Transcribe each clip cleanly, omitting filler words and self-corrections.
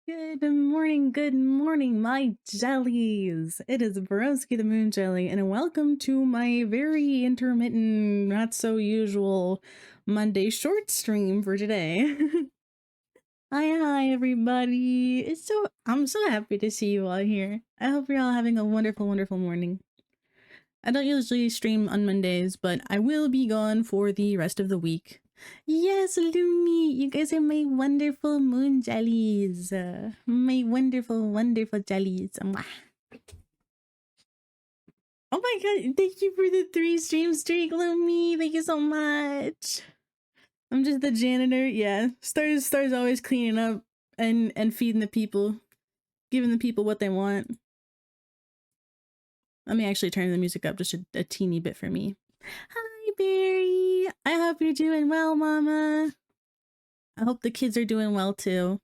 Good morning, my jellies. It is Borowski the Moon Jelly, and welcome to my very intermittent, not so usual Monday short stream for today. Hi, everybody. I'm so happy to see you all here. I hope you're all having a wonderful, wonderful morning. I don't usually stream on Mondays, but I will be gone for the rest of the week. Yes, Lumi, you guys are my wonderful moon jellies. My wonderful, wonderful jellies. Mwah. Oh my god, thank you for the 3 stream streak, Lumi. Thank you so much. I'm just the janitor. Yeah, Star's always cleaning up and feeding the people, giving the people what they want. Let me actually turn the music up just a teeny bit for me. Hi, Barry. I hope you're doing well, Mama. I hope the kids are doing well too.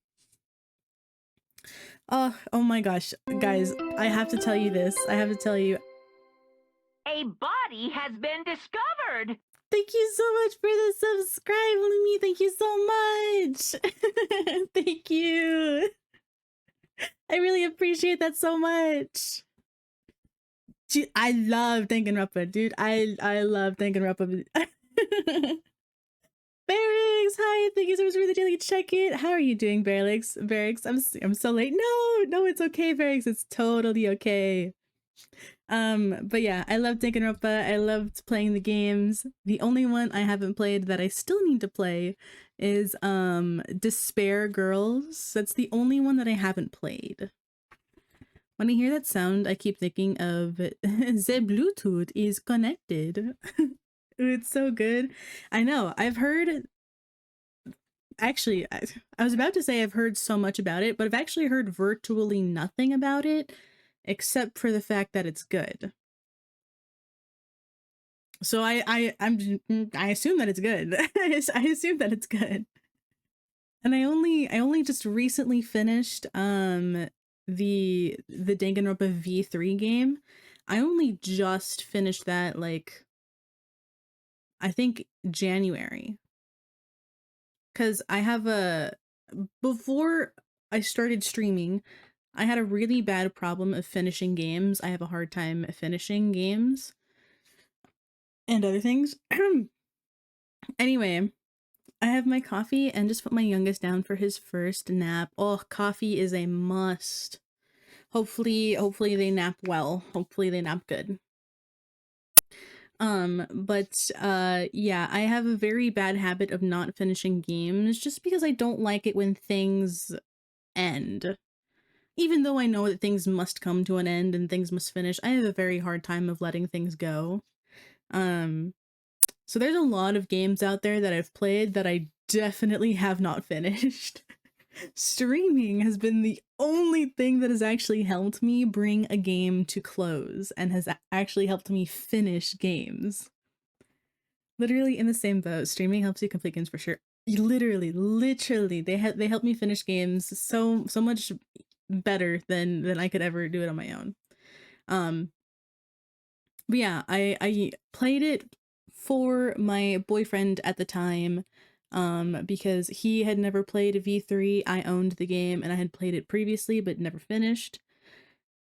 Oh my gosh, guys, I have to tell you this. I have to tell you. A body has been discovered. Thank you so much for the subscribe, Lumi. Thank you so much. Thank you. I really appreciate that so much. I love Danganronpa, dude. I love Danganronpa. Barrix, hi, thank you so much for the daily check-in. How are you doing, Barrix? Barrix, I'm so late. No, it's okay, Barrix. It's totally okay. But yeah, I love Danganronpa. I loved playing the games. The only one I haven't played that I still need to play is Despair Girls. That's the only one that I haven't played. When I hear that sound, I keep thinking of the Bluetooth is connected. It's so good. I know. I've heard. Actually, I was about to say I've heard so much about it, but I've actually heard virtually nothing about it, except for the fact that it's good. So I assume that it's good. I assume that it's good. And I only just recently finished the Danganronpa V3 game. I only just finished that, like, I think January. Because I have before I started streaming, I had a really bad problem of finishing games. I have a hard time finishing games and other things. Anyway, I have my coffee and just put my youngest down for his first nap. Oh, coffee is a must. Hopefully they nap well. Hopefully they nap good. Yeah, I have a very bad habit of not finishing games just because I don't like it when things end. Even though I know that things must come to an end and things must finish, I have a very hard time of letting things go. So there's a lot of games out there that I've played that I definitely have not finished. Streaming has been the only thing that has actually helped me bring a game to close and has actually helped me finish games. Literally in the same boat. Streaming helps you complete games for sure. Literally, they help me finish games so much better than I could ever do it on my own. But yeah, I played it for my boyfriend at the time, because he had never played V3. I owned the game and I had played it previously but never finished.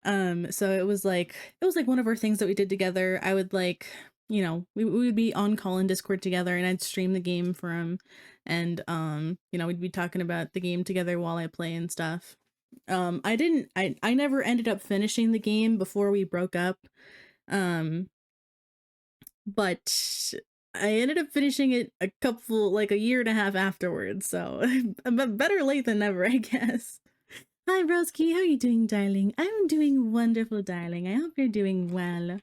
So it was like one of our things that we did together. I would, like, you know, we would be on call in Discord together and I'd stream the game for him, and you know, we'd be talking about the game together while I play and stuff. I never ended up finishing the game before we broke up. But I ended up finishing it a year and a half afterwards, so better late than never, I guess. Hi, Broski, how are you doing, darling? I'm doing wonderful, darling. I hope you're doing well.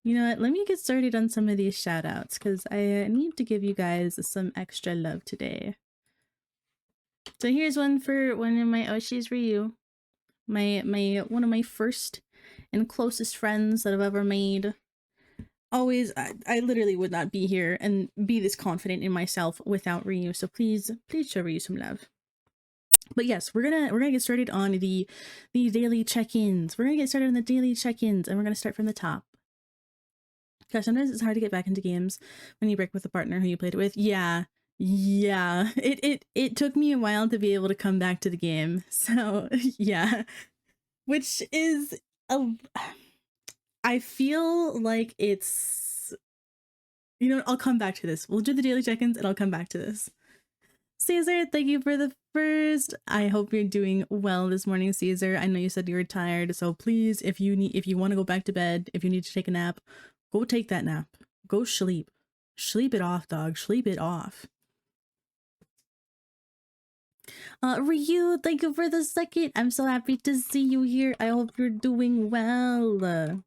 You know what, let me get started on some of these shoutouts, because I need to give you guys some extra love today. So here's one for one of my Oshis for you. One of my first and closest friends that I've ever made. Always, I literally would not be here and be this confident in myself without Ryu, so please show Ryu some love. But yes, we're gonna get started on the daily check-ins. We're gonna get started on the daily check-ins, and we're gonna start from the top. Because sometimes it's hard to get back into games when you break with a partner who you played it with. Yeah, Yeah, it took me a while to be able to come back to the game. So, yeah, which is a I feel like it's, you know, I'll come back to this. We'll do the daily check-ins and I'll come back to this. Caesar, thank you for the first. I hope you're doing well this morning, Caesar. I know you said you were tired, so please, if you want to go back to bed, if you need to take a nap, go take that nap. Go sleep. Sleep it off, dog. Sleep it off. Ryu, thank you for the second. I'm so happy to see you here. I hope you're doing well.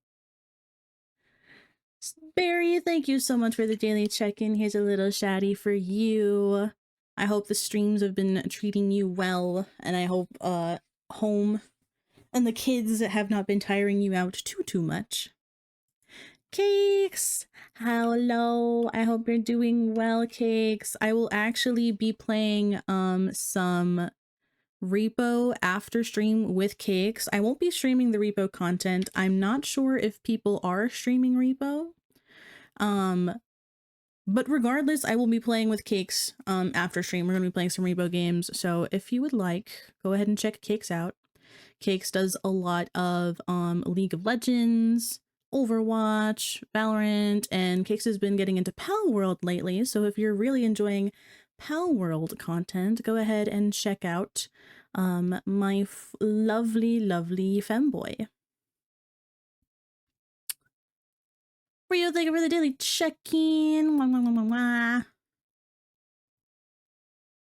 Barry, thank you so much for the daily check-in. Here's a little shouty for you. I hope the streams have been treating you well, and I hope home and the kids have not been tiring you out too much. Cakes, hello. I hope you're doing well, Cakes. I will actually be playing some Repo after stream with Cakes. I won't be streaming the Repo content. I'm not sure if people are streaming Repo. But regardless, I will be playing with Cakes after stream. We're going to be playing some Repo games. So if you would like, go ahead and check Cakes out. Cakes does a lot of League of Legends, Overwatch, Valorant, and Cakes has been getting into Pal World lately. So if you're really enjoying Pal World content, go ahead and check out my lovely femboy. Rio, thank you for the daily check-in.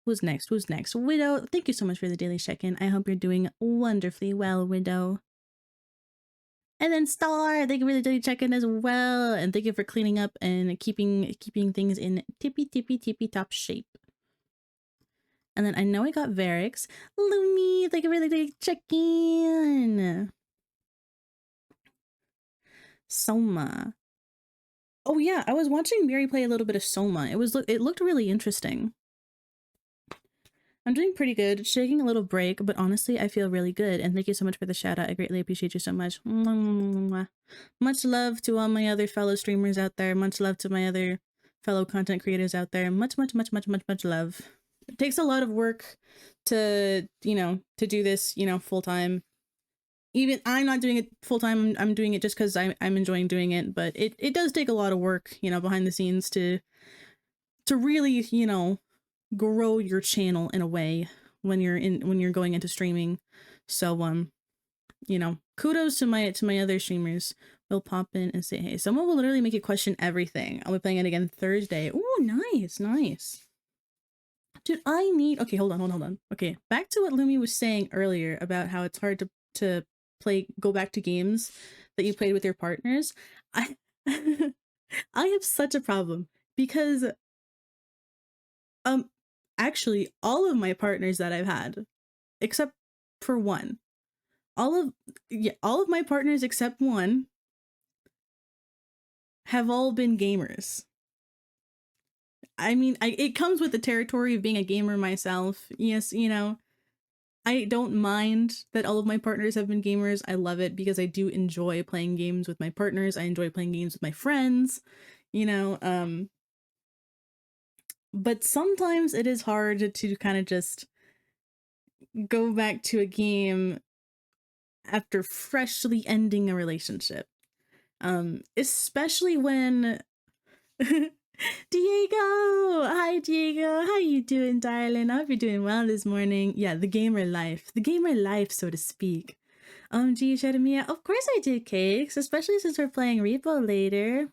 Who's next? Who's next? Widow, thank you so much for the daily check-in. I hope you're doing wonderfully well, Widow. And then Star, thank you for the daily check-in as well. And thank you for cleaning up and keeping things in tippy top shape. And then I know I got Varix. Lumi, thank you for the daily check-in. Soma. Oh yeah, I was watching Mary play a little bit of Soma. It looked really interesting. I'm doing pretty good, taking a little break, but honestly, I feel really good. And thank you so much for the shout out. I greatly appreciate you so much. Much love to all my other fellow streamers out there. Much love to my other fellow content creators out there. Much love. It takes a lot of work to, to do this, full time. Even I'm not doing it full time. I'm doing it just because I'm enjoying doing it. But it does take a lot of work, behind the scenes to really, grow your channel in a way when you're going into streaming. So kudos to my other streamers. We'll pop in and say hey. Someone will literally make you question everything. I'll be playing it again Thursday. Ooh, nice. Dude, okay, hold on. Okay, back to what Lumi was saying earlier about how it's hard to go back to games that you played with your partners. I have such a problem because actually all of my partners that I've had except for one, all of my partners except one have all been gamers. I mean, it comes with the territory of being a gamer myself. Yes, I don't mind that all of my partners have been gamers. I love it because I do enjoy playing games with my partners. I enjoy playing games with my friends, but sometimes it is hard to kind of just go back to a game after freshly ending a relationship. Especially when Diego! Hi, Diego! How you doing, darling? I hope you're doing well this morning. Yeah, the gamer life, so to speak. Do you shout at me? Of course I did, Cakes, especially since we're playing Repo later.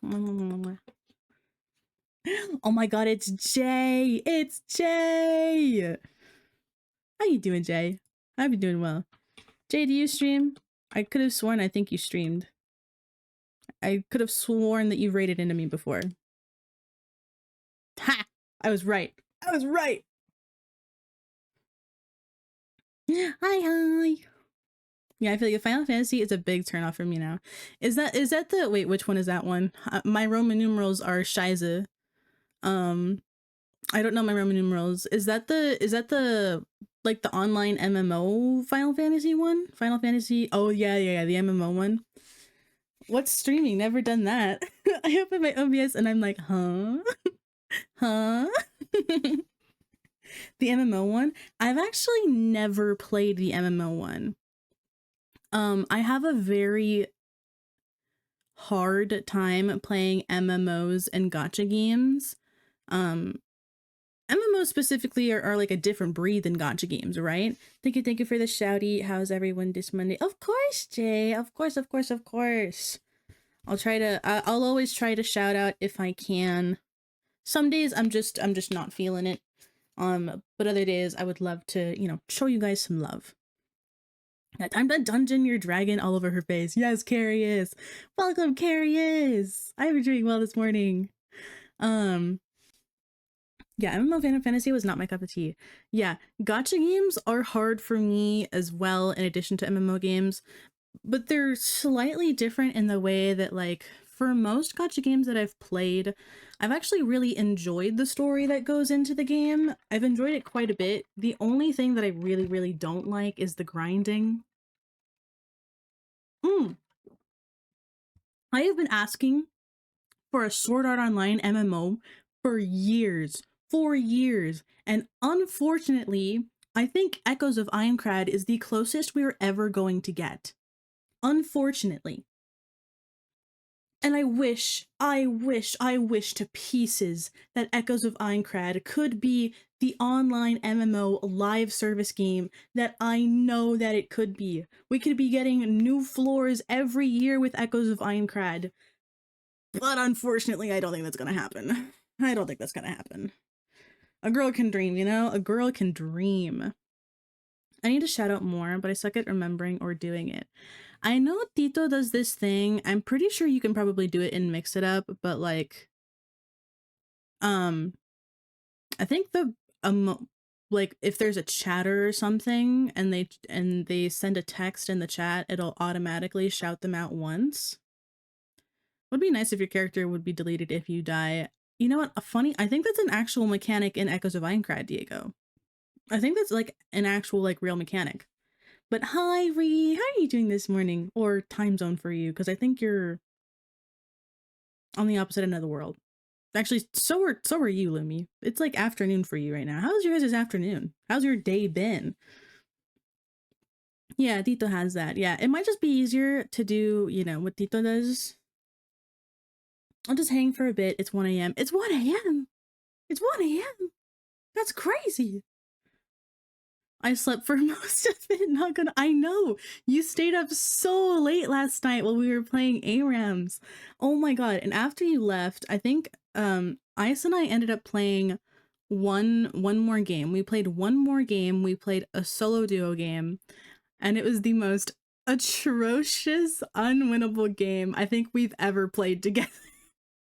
Oh my god, it's Jay! It's Jay! How you doing, Jay? I hope you're doing well. Jay, do you stream? I could have sworn I think you streamed. I could have sworn that you raided into me before. Ha! I was right. Hi. Yeah, I feel like Final Fantasy is a big turnoff for me now. Is that the wait? Which one is that one? My Roman numerals are Shiza. I don't know my Roman numerals. Is that the like the online MMO Final Fantasy one? Final Fantasy. Oh yeah, the MMO one. What's streaming? Never done that. I open my OBS and I'm like, huh? The MMO one? I've actually never played the MMO one. I have a very hard time playing MMOs and gacha games. MMOs specifically are like a different breed than gacha games, right? Thank you for the shouty. How's everyone this Monday? Of course, Jay. Of course. I'll always try to shout out if I can. Some days I'm just not feeling it. But other days I would love to, show you guys some love. I'm the dungeon your dragon all over her face. Yes, Carrie is. Welcome, Carrie is. I've been doing well this morning. Yeah, MMO Final Fantasy was not my cup of tea. Yeah, gacha games are hard for me as well, in addition to MMO games, but they're slightly different in the way that, like, for most gacha games that I've played, I've actually really enjoyed the story that goes into the game. I've enjoyed it quite a bit. The only thing that I really, really don't like is the grinding. I have been asking for a Sword Art Online MMO for years. And unfortunately, I think Echoes of Aincrad is the closest we're ever going to get. Unfortunately. And I wish to pieces that Echoes of Aincrad could be the online MMO live service game that I know that it could be. We could be getting new floors every year with Echoes of Aincrad. But unfortunately, I don't think that's gonna happen. I don't think that's gonna happen. A girl can dream, A girl can dream. I need to shout out more, but I suck at remembering or doing it. I know Tito does this thing. I'm pretty sure you can probably do it and mix it up, but like, I think like if there's a chatter or something and they send a text in the chat, it'll automatically shout them out once. Would be nice if your character would be deleted if you die. You know what? I think that's an actual mechanic in Echoes of Aincrad, Diego. I think that's like an actual like real mechanic. But hi, Ree, how are you doing this morning? Or time zone for you, because I think you're on the opposite end of the world. Actually, so are you, Lumi. It's like afternoon for you right now. How's your guys' afternoon? How's your day been? Yeah, Tito has that. Yeah, it might just be easier to do, what Tito does. I'll just hang for a bit. It's 1 a.m. It's 1 a.m. It's 1 a.m. That's crazy. I slept for most of it, I know. You stayed up so late last night while we were playing ARAMs. Oh my god. And after you left, I think Ice and I ended up playing one more game. We played one more game. We played a solo duo game, and it was the most atrocious, unwinnable game I think we've ever played together.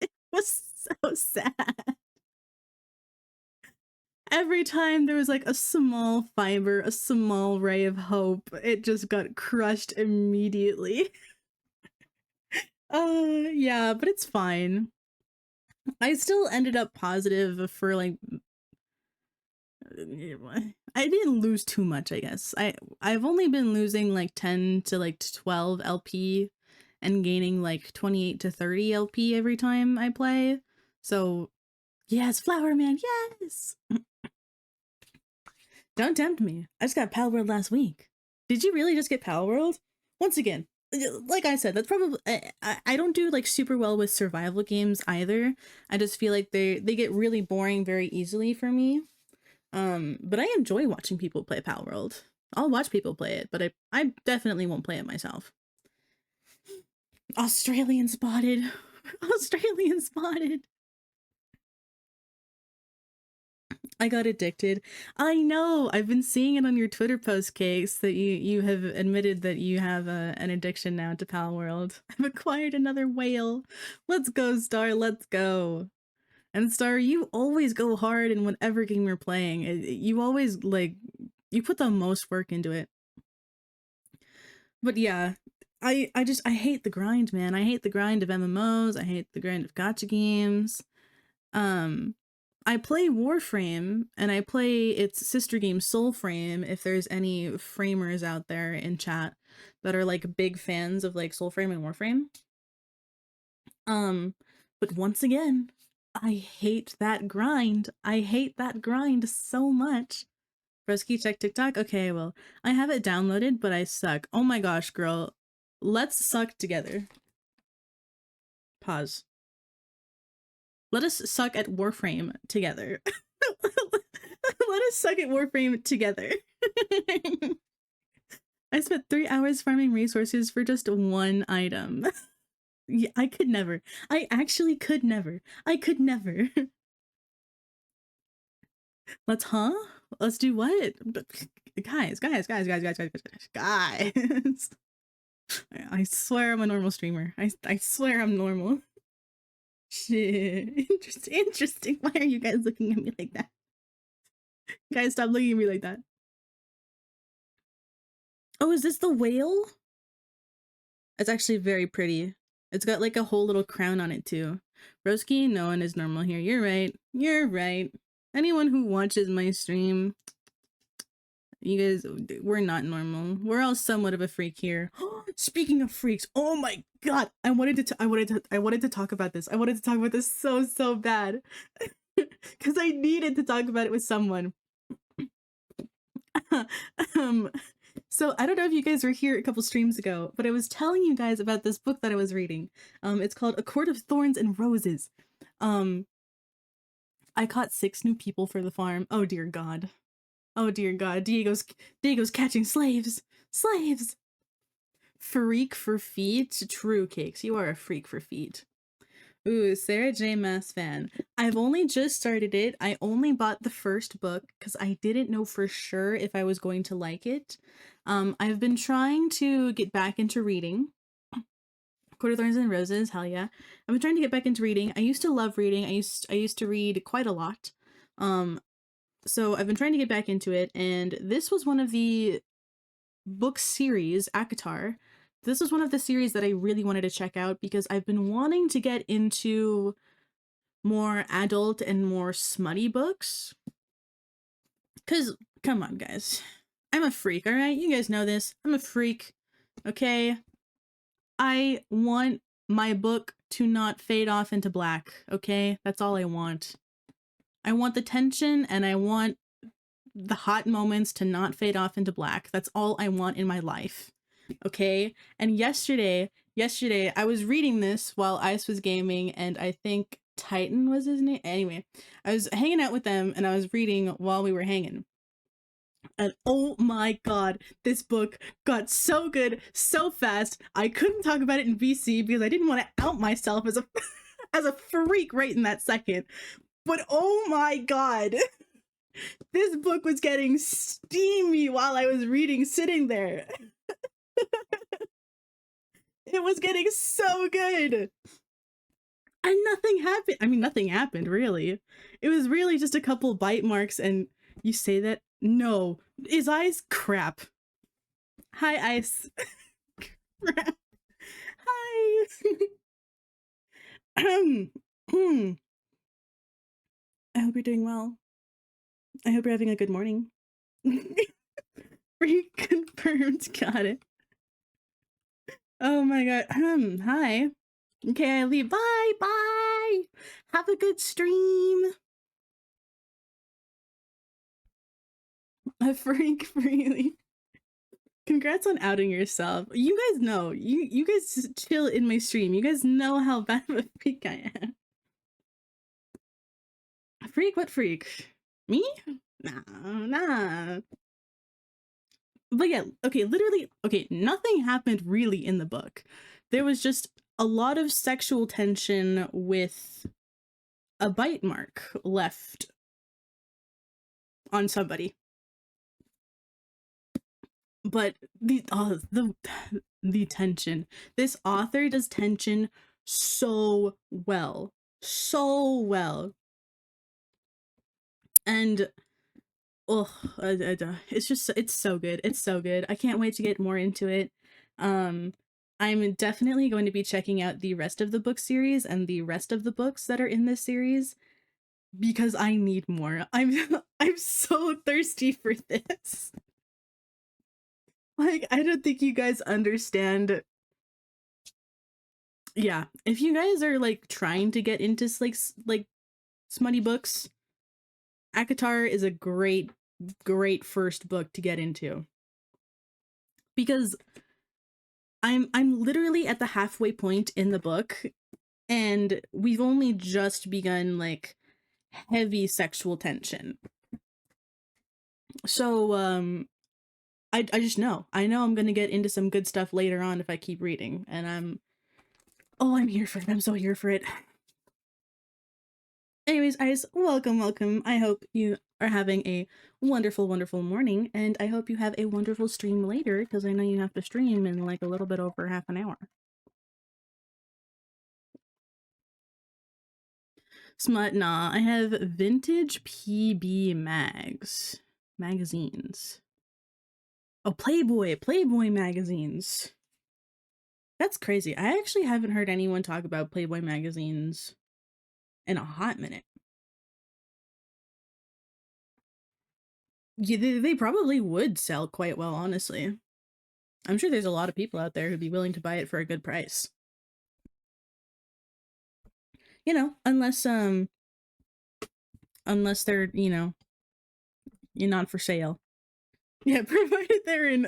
It was so sad. Every time there was like a small fiber, a small ray of hope, it just got crushed immediately. Yeah, but it's fine. I still ended up positive for like I didn't lose too much, I guess. I've only been losing like 10 to like 12 LP and gaining like 28 to 30 LP every time I play. So, yes, Flower Man, yes. Don't tempt me. I just got Palworld last week. Did you really just get Palworld? Once again, like I said, that's probably I don't do like super well with survival games either. I just feel like they get really boring very easily for me. But I enjoy watching people play Palworld. I'll watch people play it, but I definitely won't play it myself. Australian spotted. Australian spotted. I got addicted. I know. I've been seeing it on your Twitter post, Cakes, that you have admitted that you have an addiction now to Palworld. I've acquired another whale. Let's go, Star. Let's go. And Star, you always go hard in whatever game you're playing. You always, like, you put the most work into it. But yeah, I hate the grind, man. I hate the grind of MMOs. I hate the grind of gacha games. I play Warframe, and I play its sister game Soulframe, if there's any framers out there in chat that are like big fans of like Soulframe and Warframe. But once again, I hate that grind. I hate that grind so much. Broski, check TikTok. Okay, well, I have it downloaded, but I suck. Oh my gosh, girl. Let's suck together. Pause. Let us suck at Warframe together. Let us suck at Warframe together. I spent 3 hours farming resources for just one item. Yeah, I could never. I actually could never. I could never. Let's do what? Guys. I swear I'm a normal streamer. I swear I'm normal. Shit. Interesting. Why are you guys looking at me like that? Guys, stop looking at me like that. Oh, is this the whale? It's actually very pretty. It's got like a whole little crown on it too. Broski, no one is normal here. You're right. You're right. Anyone who watches my stream, you guys, we're not normal. We're all somewhat of a freak here. Speaking of freaks, oh my god, I wanted to talk about this. I wanted to talk about this so bad because I needed to talk about it with someone. So I don't know if you guys were here a couple streams ago, but I was telling you guys about this book that I was reading. It's called A Court of Thorns and Roses. I caught 6 new people for the farm. Oh dear god. Oh dear god. Diego's catching slaves. Slaves. Freak for feet. True, Cakes. You are a freak for feet. Ooh, Sarah J. Maas fan. I've only just started it. I only bought the first book because I didn't know for sure if I was going to like it. I've been trying to get back into reading. Court of Thorns and Roses, hell yeah. I've been trying to get back into reading. I used to love reading. I used to read quite a lot. So I've been trying to get back into it, and this was one of the book series, ACOTAR. This was one of the series that I really wanted to check out because I've been wanting to get into more adult and more smutty books. Cause, come on guys, I'm a freak, alright? You guys know this. I'm a freak, okay? I want my book to not fade off into black, okay? That's all I want. I want the tension and I want the hot moments to not fade off into black. That's all I want in my life. Okay? And yesterday I was reading this while Ice was gaming, and I think Titan was his name. Anyway, I was hanging out with them and I was reading while we were hanging. And oh my god, this book got so good so fast. I couldn't talk about it in VC because I didn't want to out myself as a as a freak right in that second. But oh my god, this book was getting steamy while I was reading, sitting there. It was getting so good. And nothing happened. I mean, nothing happened, really. It was really just a couple bite marks, and you say that? No. Is Ice crap? Hi, Ice. Crap. Hi. I hope you're doing well. I hope you're having a good morning. Reconfirmed. Got it. Oh my god. Hi. Okay, I leave. Bye. Bye. Have a good stream. A freak freely. Congrats on outing yourself. You guys know. You guys just chill in my stream. You guys know how bad of a freak I am. A freak? What freak? Me? Nah. But yeah, okay, literally, okay, nothing happened really in the book. There was just a lot of sexual tension with a bite mark left on somebody. But the tension. This author does tension so well. So well. And it's just, it's so good. It's so good. I can't wait to get more into it. I'm definitely going to be checking out the rest of the book series and the rest of the books that are in this series because I need more. I'm so thirsty for this. Like, I don't think you guys understand. Yeah, if you guys are like trying to get into like smutty books, ACOTAR is a great first book to get into, because I'm literally at the halfway point in the book, and we've only just begun like heavy sexual tension. So I just know. I know I'm gonna get into some good stuff later on if I keep reading, and I'm here for it. I'm so here for it. Anyways, guys, welcome. I hope you are having a wonderful morning, and I hope you have a wonderful stream later, because I know you have to stream in like a little bit over half an hour. Smut, nah, I have vintage PB magazines. Oh, Playboy magazines. That's crazy. I actually haven't heard anyone talk about Playboy magazines in a hot minute. Yeah, they probably would sell quite well, honestly. I'm sure there's a lot of people out there who'd be willing to buy it for a good price. You know, unless they're, you know, you're not for sale. Yeah, provided they're in.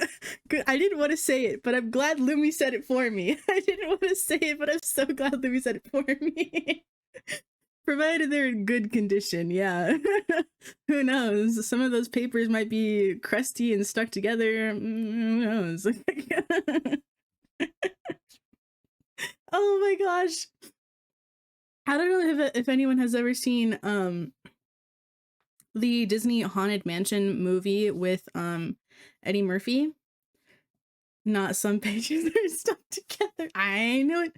I didn't want to say it, but I'm glad Lumi said it for me. I didn't want to say it, but I'm so glad Lumi said it for me. Provided they're in good condition, yeah. Who knows? Some of those papers might be crusty and stuck together. Who knows? Oh my gosh. I don't know if anyone has ever seen the Disney Haunted Mansion movie with Eddie Murphy. Not some pages are stuck together. I knew it.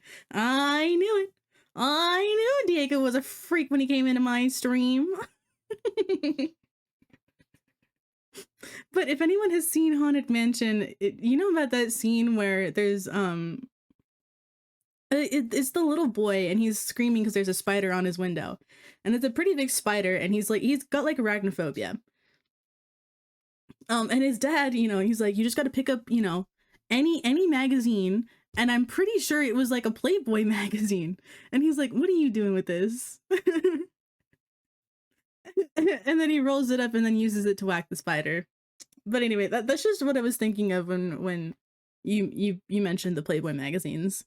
I knew Diego was a freak when he came into my stream. But if anyone has seen Haunted Mansion, you know about that scene where there's it's the little boy and he's screaming because there's a spider on his window, and it's a pretty big spider, and he's got like arachnophobia. And his dad, you know, he's like, you just got to pick up, you know, any magazine, and I'm pretty sure it was like a Playboy magazine, and he's like, what are you doing with this? And then he rolls it up and then uses it to whack the spider. But anyway, that's just what I was thinking of when you mentioned the Playboy magazines.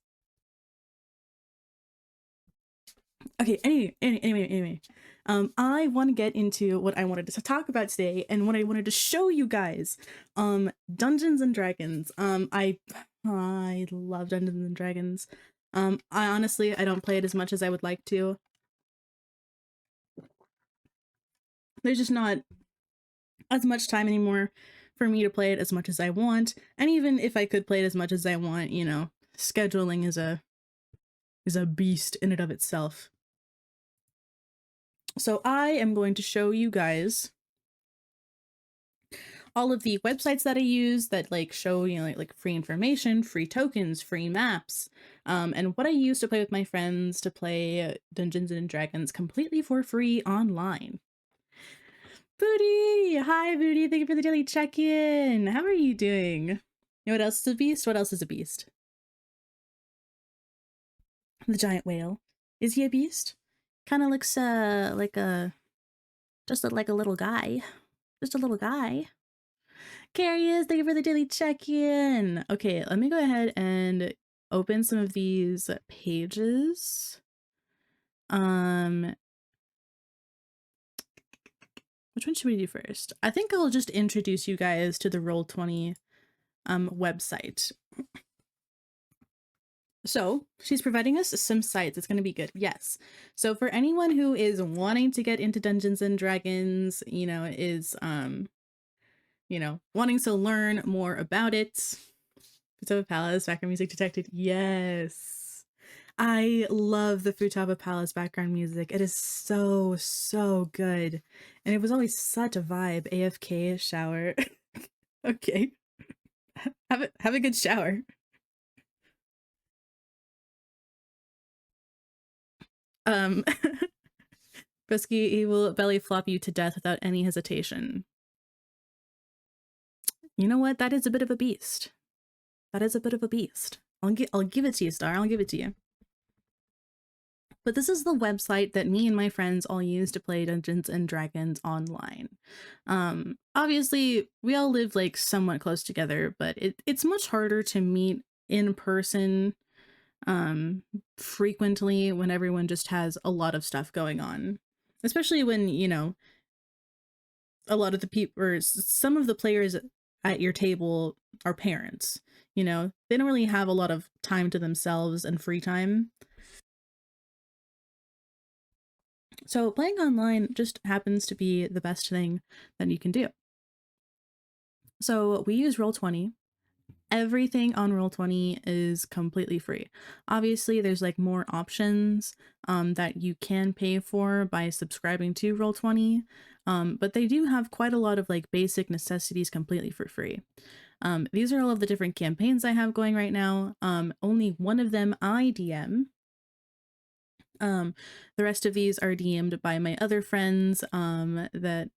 Okay, anyway. I want to get into what I wanted to talk about today, and what I wanted to show you guys. Dungeons and Dragons. I love Dungeons and Dragons. I honestly don't play it as much as I would like to. There's just not as much time anymore for me to play it as much as I want. And even if I could play it as much as I want, you know, scheduling is a beast in and of itself. So I am going to show you guys all of the websites that I use that like show, you know, like free information, free tokens, free maps, and what I use to play with my friends to play Dungeons and Dragons completely for free online. Booty! Hi, Booty! Thank you for the daily check-in! How are you doing? You know what else is a beast? What else is a beast? The giant whale. Is he a beast? Kind of looks like a little guy. Just a little guy. Carius, thank you for the daily check-in. Okay, let me go ahead and open some of these pages. Which one should we do first? I think I'll just introduce you guys to the Roll20 website. So she's providing us some sites. It's going to be good. Yes. So for anyone who is wanting to get into Dungeons and Dragons, you know, is, you know, wanting to learn more about it. Futaba Palace, background music detected. Yes. I love the Futaba Palace background music. It is so, so good. And it was always such a vibe. AFK shower. Okay. Have a good shower. Brisky, he will belly flop you to death without any hesitation. You know what? That is a bit of a beast. That is a bit of a beast. I'll give it to you, Star. I'll give it to you. But this is the website that me and my friends all use to play Dungeons and Dragons online. Obviously, we all live like somewhat close together, but it's much harder to meet in person frequently when everyone just has a lot of stuff going on. Especially when, you know, a lot of the people or some of the players at your table are parents. You know, they don't really have a lot of time to themselves and free time. So playing online just happens to be the best thing that you can do. So we use Roll20. Everything on Roll20 is completely free. Obviously, there's like more options that you can pay for by subscribing to Roll20, but they do have quite a lot of like basic necessities completely for free. These are all of the different campaigns I have going right now. Only one of them I DM. The rest of these are DM'd by my other friends that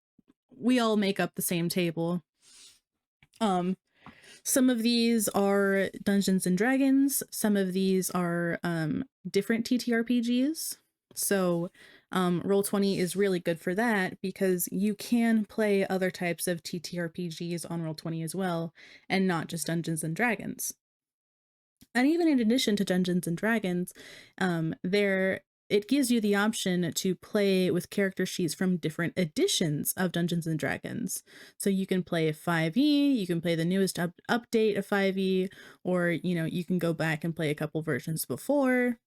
we all make up the same table. Some of these are Dungeons and Dragons. Some of these are different TTRPGs. So Roll20 is really good for that because you can play other types of TTRPGs on Roll20 as well, and not just Dungeons and Dragons. And even in addition to Dungeons and Dragons, it gives you the option to play with character sheets from different editions of Dungeons and Dragons. So you can play 5e, you can play the newest update of 5e, or, you know, you can go back and play a couple versions before.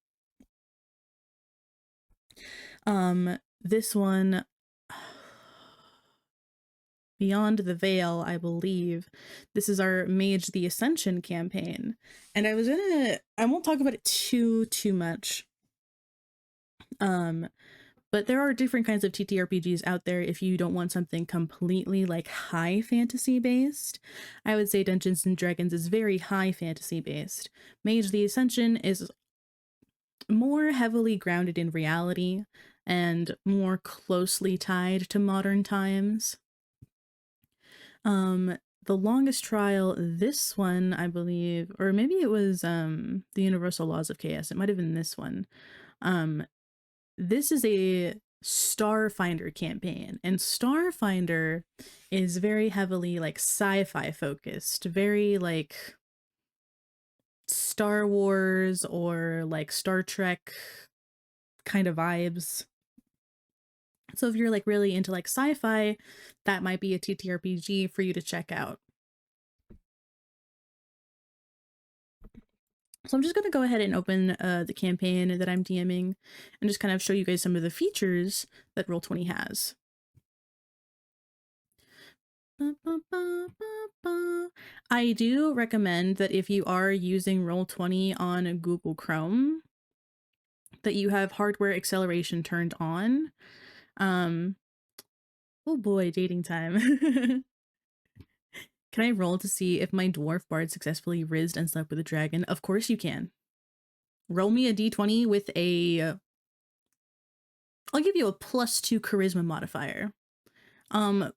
This one, Beyond the Veil, I believe. This is our Mage the Ascension campaign. And I won't talk about it too much. But there are different kinds of TTRPGs out there if you don't want something completely like high fantasy based. I would say Dungeons and Dragons is very high fantasy based. Mage the Ascension is more heavily grounded in reality and more closely tied to modern times. The Longest Trial, this one, I believe, or maybe it was the Universal Laws of Chaos. It might have been this one. This is a Starfinder campaign, and Starfinder is very heavily like sci-fi focused, very like Star Wars or like Star Trek kind of vibes. So if you're like really into like sci-fi, that might be a TTRPG for you to check out. So I'm just going to go ahead and open the campaign that I'm DMing and just kind of show you guys some of the features that Roll20 has. I do recommend that if you are using Roll20 on Google Chrome, that you have hardware acceleration turned on. Oh boy, dating time. Can I roll to see if my dwarf bard successfully rizzed and slept with a dragon? Of course you can. Roll me a d20 with a... I'll give you a +2 charisma modifier. But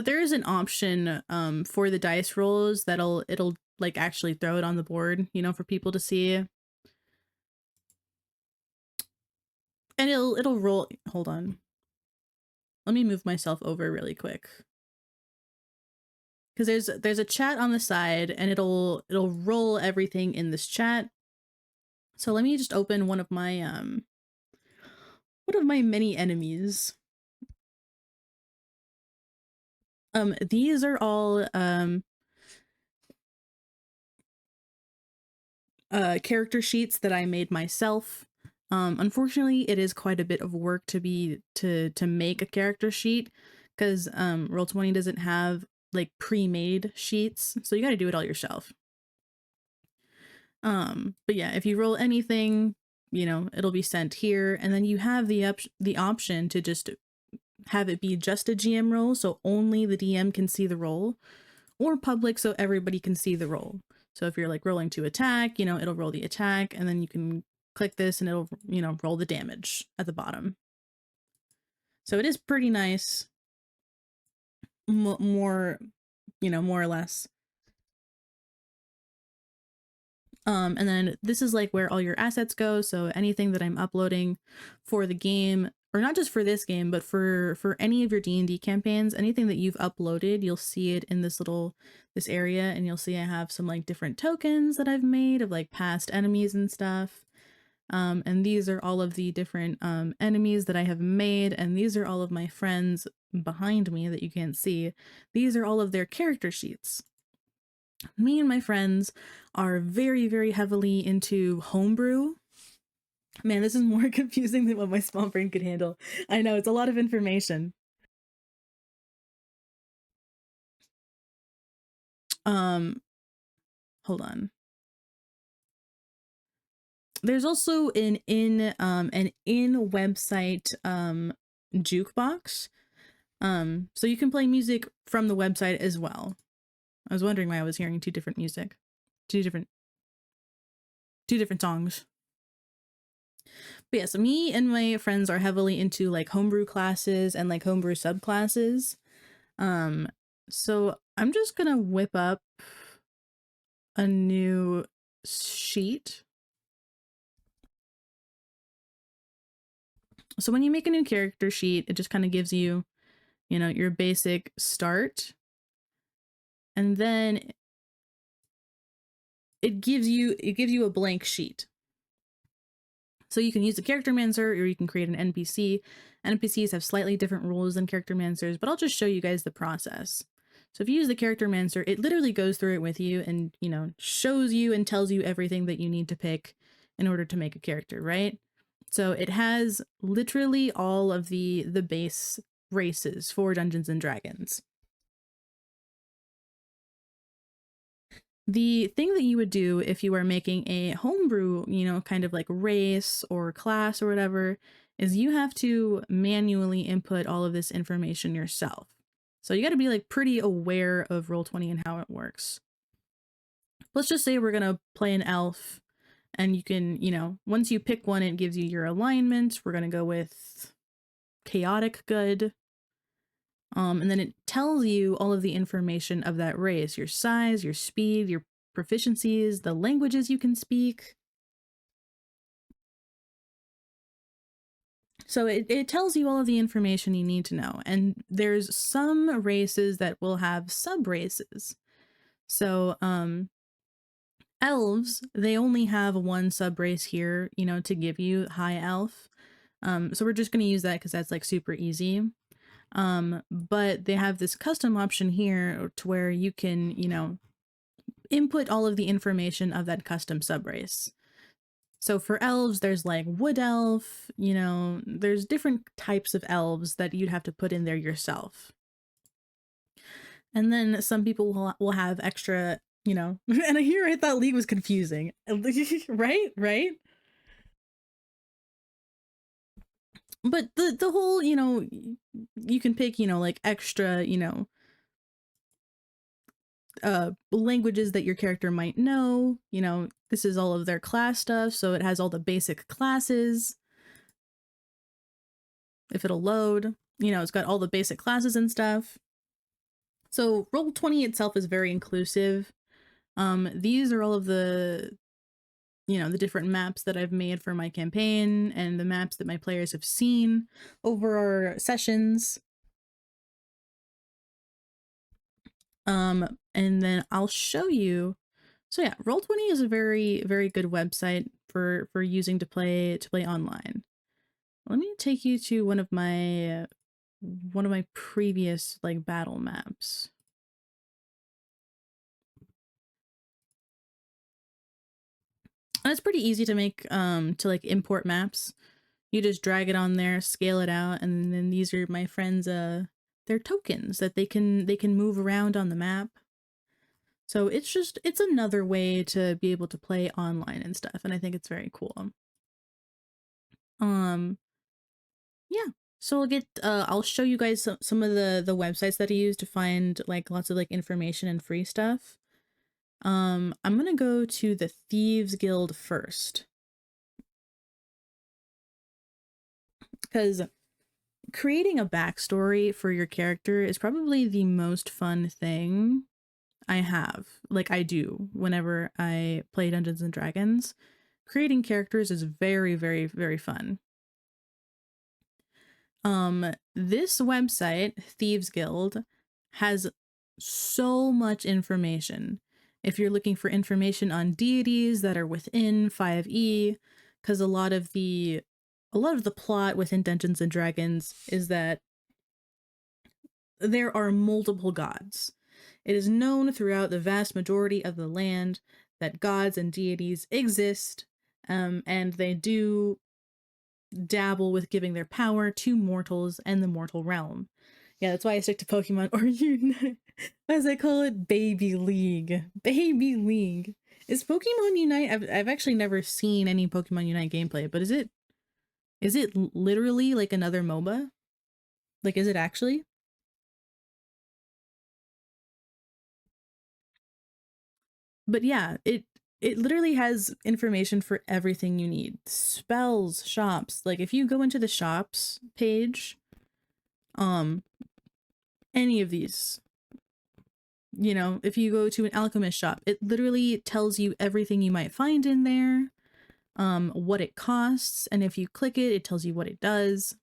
there is an option for the dice rolls it'll like actually throw it on the board, you know, for people to see. And it'll roll. Hold on. Let me move myself over really quick. Because there's a chat on the side and it'll roll everything in this chat. So let me just open one of my many enemies. These are all character sheets that I made myself. Unfortunately, it is quite a bit of work to make a character sheet because Roll20 doesn't have like pre-made sheets, so you got to do it all yourself. But yeah, if you roll anything, you know, it'll be sent here, and then you have the option to just have it be just a GM roll, so only the DM can see the roll, or public, so everybody can see the roll. So if you're like rolling to attack, you know, it'll roll the attack, and then you can click this and it'll, you know, roll the damage at the bottom. So it is pretty nice. More, you know, more or less. And then this is like where all your assets go. So anything that I'm uploading for the game, or not just for this game, but for any of your D&D campaigns, anything that you've uploaded, you'll see it in this area, and you'll see I have some like different tokens that I've made of like past enemies and stuff. And these are all of the different enemies that I have made, and these are all of my friends behind me that you can't see. These are all of their character sheets. Me and my friends are very, very heavily into homebrew. Man, this is more confusing than what my small brain could handle. I know, it's a lot of information. Hold on. There's also an in website jukebox. So you can play music from the website as well. I was wondering why I was hearing two different songs. But yeah, so me and my friends are heavily into like homebrew classes and like homebrew subclasses. So I'm just gonna whip up a new sheet. So when you make a new character sheet, it just kind of gives you, you know, your basic start. And then it gives you a blank sheet. So you can use the Charactermancer, or you can create an NPC. NPCs have slightly different rules than Charactermancers, but I'll just show you guys the process. So if you use the Charactermancer, it literally goes through it with you and, you know, shows you and tells you everything that you need to pick in order to make a character, right? So it has literally all of the base races for Dungeons and Dragons. The thing that you would do if you are making a homebrew, you know, kind of like race or class or whatever, is you have to manually input all of this information yourself. So you got to be like pretty aware of Roll20 and how it works. Let's just say we're going to play an elf, and you can, you know, once you pick one, it gives you your alignment. We're going to go with chaotic good. And then it tells you all of the information of that race, your size, your speed, your proficiencies, the languages you can speak. So it tells you all of the information you need to know. And there's some races that will have sub races. So elves, they only have one sub race here, you know, to give you high elf. So we're just going to use that because that's like super easy. But they have this custom option here to where you can, you know, input all of the information of that custom subrace. So for elves, there's like wood elf, you know, there's different types of elves that you'd have to put in there yourself. And then some people will have extra, you know, and here I thought League was confusing, right? But the whole, you know, you can pick, you know, like extra, you know, languages that your character might know. You know, this is all of their class stuff, so it has all the basic classes. If it'll load, you know, it's got all the basic classes and stuff. So Roll20 itself is very inclusive. These are all of the, you know, the different maps that I've made for my campaign and the maps that my players have seen over our sessions. And then I'll show you. So yeah, Roll20 is a very, very good website for using to play online. Let me take you to one of my previous like battle maps. And it's pretty easy to make to like import maps. You just drag it on there, scale it out, and then these are my friends their tokens that they can move around on the map. So it's another way to be able to play online and stuff, and I think it's very cool. Yeah. So I'll show you guys some of the websites that I use to find like lots of like information and free stuff. I'm gonna go to the Thieves Guild first, because creating a backstory for your character is probably the most fun thing I have. Like, I do whenever I play Dungeons and Dragons. Creating characters is very, very, very fun. This website, Thieves Guild, has so much information. If you're looking for information on deities that are within 5e, because a lot of the plot within Dungeons and Dragons is that there are multiple gods. It is known throughout the vast majority of the land that gods and deities exist, and they do dabble with giving their power to mortals and the mortal realm. Yeah, that's why I stick to Pokemon or Unite, as I call it, Baby League. Baby League. Is Pokemon Unite? I've actually never seen any Pokemon Unite gameplay, but is it literally like another MOBA? Like, is it actually? But yeah, it literally has information for everything you need. Spells, shops. Like, if you go into the shops page, any of these, you know, if you go to an alchemist shop, it literally tells you everything you might find in there, what it costs, and if you click it, it tells you what it does.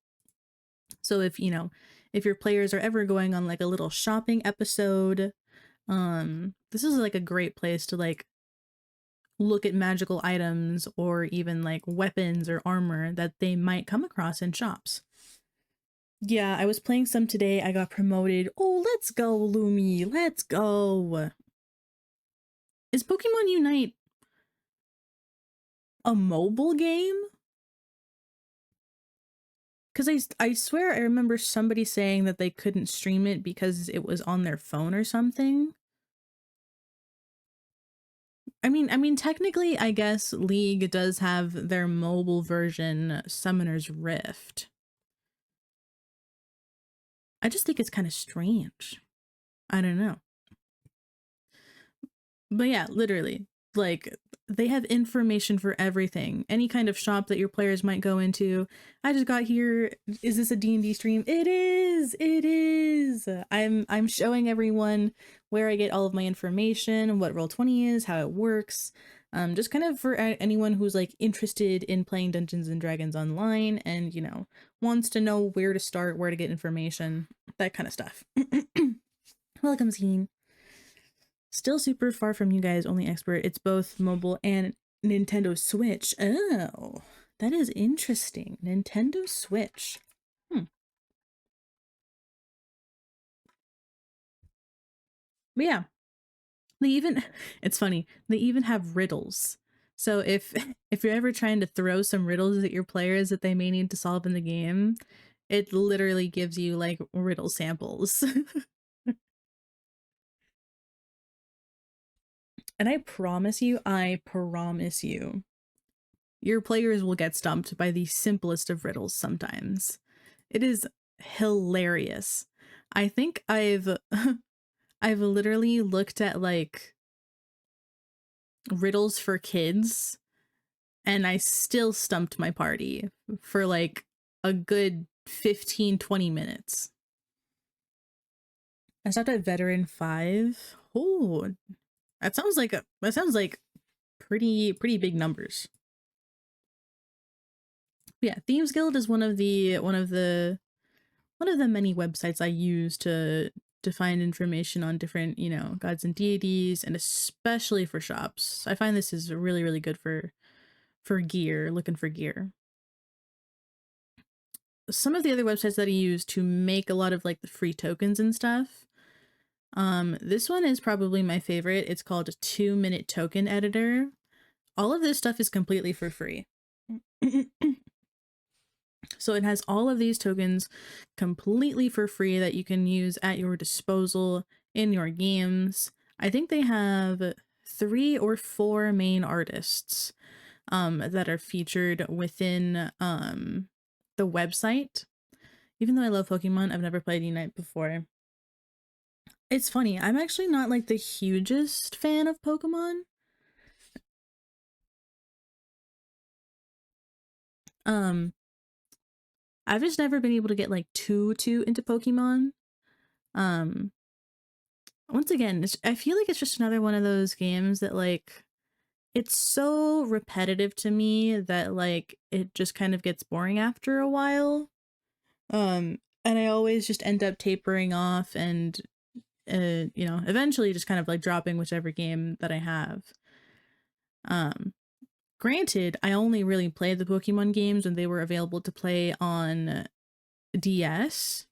So if, you know, if your players are ever going on like a little shopping episode, this is like a great place to like look at magical items or even like weapons or armor that they might come across in shops. Yeah, I was playing some today. I got promoted. Oh, let's go, Lumi. Let's go. Is Pokemon Unite a mobile game? Because I swear I remember somebody saying that they couldn't stream it because it was on their phone or something. I mean, technically, I guess League does have their mobile version, Summoner's Rift. I just think it's kind of strange. I don't know. But yeah, literally, like, they have information for everything. Any kind of shop that your players might go into. I just got here. Is this a D&D stream? It is. It is. I'm showing everyone where I get all of my information, what Roll20 is, how it works. Just kind of for anyone who's like interested in playing Dungeons and Dragons online and, you know, wants to know where to start, where to get information, that kind of stuff. Welcome, Zine. Still super far from you guys, only expert. It's both mobile and Nintendo Switch. Oh, that is interesting. Nintendo Switch. But yeah, they even, it's funny, they even have riddles. So if you're ever trying to throw some riddles at your players that they may need to solve in the game, it literally gives you like riddle samples. And I promise you, your players will get stumped by the simplest of riddles sometimes. It is hilarious. I think I've I've literally looked at like riddles for kids and I still stumped my party for like a good 15-20 minutes. I stopped at veteran 5. Oh, that sounds like pretty big numbers. Yeah, Thieves Guild is one of the many websites I use to find information on different, you know, gods and deities, and especially for shops. I find this is really, really good for gear, looking for gear. Some of the other websites that I use to make a lot of like the free tokens and stuff. This one is probably my favorite. It's called a 2-minute token editor. All of this stuff is completely for free. So it has all of these tokens completely for free that you can use at your disposal in your games. I think they have 3 or 4 main artists that are featured within the website. Even though I love Pokemon, I've never played Unite before. It's funny, I'm actually not like the hugest fan of Pokemon. I've just never been able to get like too into Pokemon. once again, I feel like it's just another one of those games that like it's so repetitive to me that like it just kind of gets boring after a while. And I always just end up tapering off and you know, eventually just kind of like dropping whichever game that I have. Um Granted, I only really played the Pokemon games when they were available to play on DS.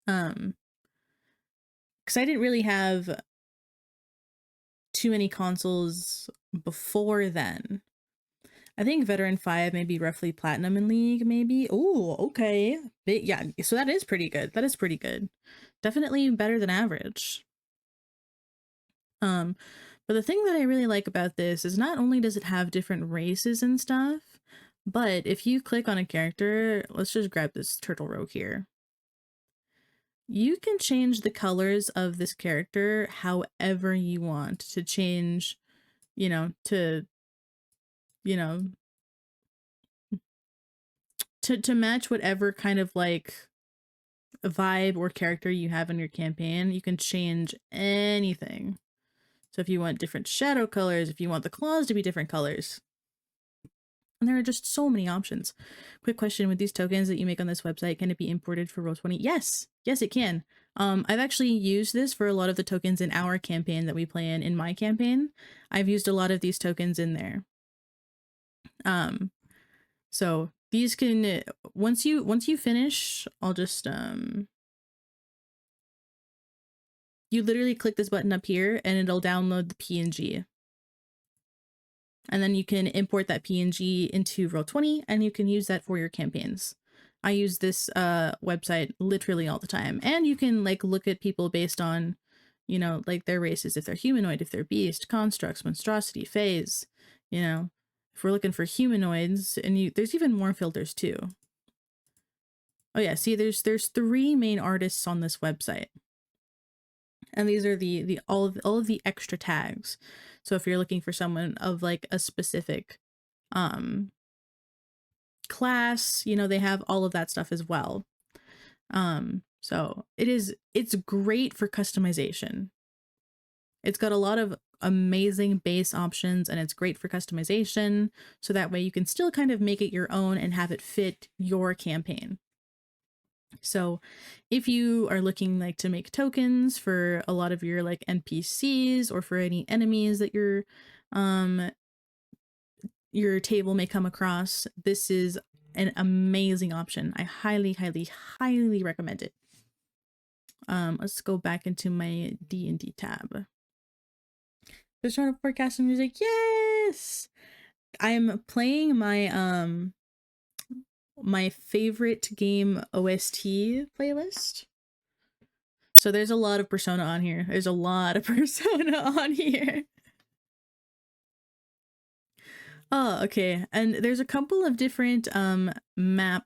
Because I didn't really have too many consoles before then. I think Veteran 5 maybe roughly Platinum in League, maybe. Oh, okay. Yeah, so that is pretty good. That is pretty good. Definitely better than average. But the thing that I really like about this is not only does it have different races and stuff, but if you click on a character, let's just grab this Turtle Rogue here. You can change the colors of this character however you want to change, you know, you know, to match whatever kind of like vibe or character you have in your campaign. You can change anything. So if you want different shadow colors, if you want the claws to be different colors, and there are just so many options. Quick question, with these tokens that you make on this website, can it be imported for Roll20? Yes, yes it can. I've actually used this for a lot of the tokens in our campaign that we play in my campaign. I've used a lot of these tokens in there. So these can, once you finish, I'll just, you literally click this button up here and it'll download the PNG. And then you can import that PNG into Roll20 and you can use that for your campaigns. I use this website literally all the time. And you can like look at people based on, you know, like their races, if they're humanoid, if they're beast, constructs, monstrosity, phase, you know. If we're looking for humanoids, and there's even more filters too. Oh yeah, see there's 3 main artists on this website. And these are the all of the extra tags. So if you're looking for someone of like a specific class, you know, they have all of that stuff as well. So it's great for customization. It's got a lot of amazing base options and it's great for customization. So that way you can still kind of make it your own and have it fit your campaign. So if you are looking like to make tokens for a lot of your like NPCs or for any enemies that your table may come across, this is an amazing option. I highly, highly, highly recommend it. Let's go back into my D&D tab. Just trying to forecast some music. Yes! I'm playing my my favorite game OST playlist. So there's a lot of Persona on here. There's a lot of Persona on here. Oh, okay. And there's a couple of different map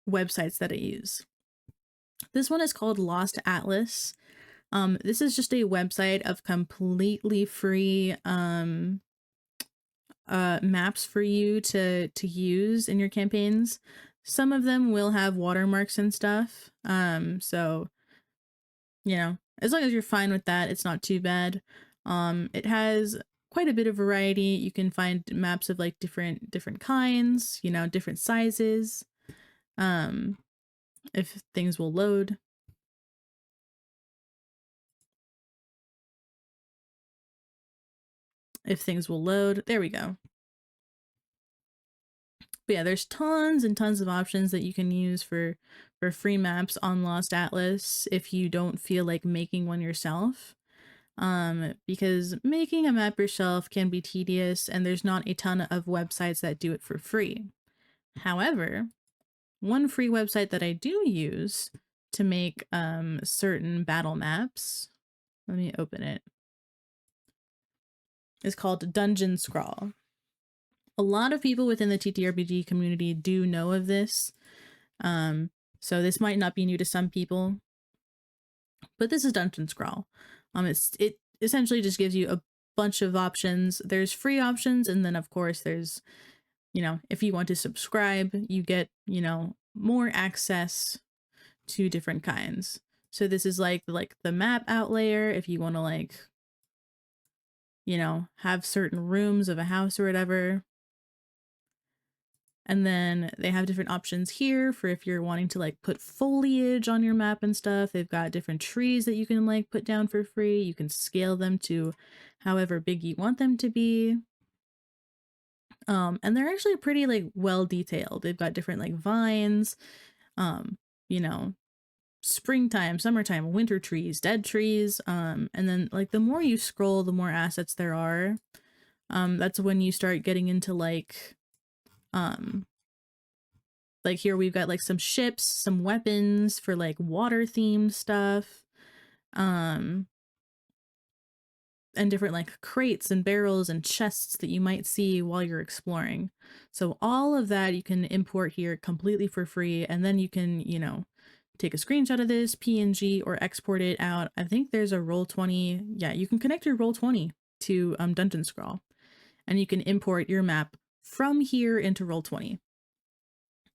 websites that I use. This one is called Lost Atlas. This is just a website of completely free maps for you to use in your campaigns. Some of them will have watermarks and stuff. So you know, as long as you're fine with that, it's not too bad. It has quite a bit of variety. You can find maps of like different kinds, you know, different sizes. If things will load. If things will load, there we go. But yeah, there's tons and tons of options that you can use for free maps on Lost Atlas if you don't feel like making one yourself. Because making a map yourself can be tedious and there's not a ton of websites that do it for free. However, one free website that I do use to make certain battle maps, let me open it, is called Dungeon Scrawl. A lot of people within the TTRPG community do know of this. So this might not be new to some people, but this is Dungeon Scrawl. It essentially just gives you a bunch of options. There's free options, and then of course there's, you know, if you want to subscribe, you get, you know, more access to different kinds. So this is like the map out layer if you want to like, you know, have certain rooms of a house or whatever. And then they have different options here for if you're wanting to like put foliage on your map and stuff. They've got different trees that you can like put down for free. You can scale them to however big you want them to be. And they're actually pretty like well detailed. They've got different like vines, you know, springtime, summertime, winter trees, dead trees. And then like the more you scroll, the more assets there are. That's when you start getting into like here we've got like some ships, some weapons for like water themed stuff, and different like crates and barrels and chests that you might see while you're exploring. So all of that you can import here completely for free, and then you can, you know, take a screenshot of this PNG or export it out. I think there's a Roll20. Yeah, you can connect your Roll20 to Dungeon Scrawl, and you can import your map from here into Roll20.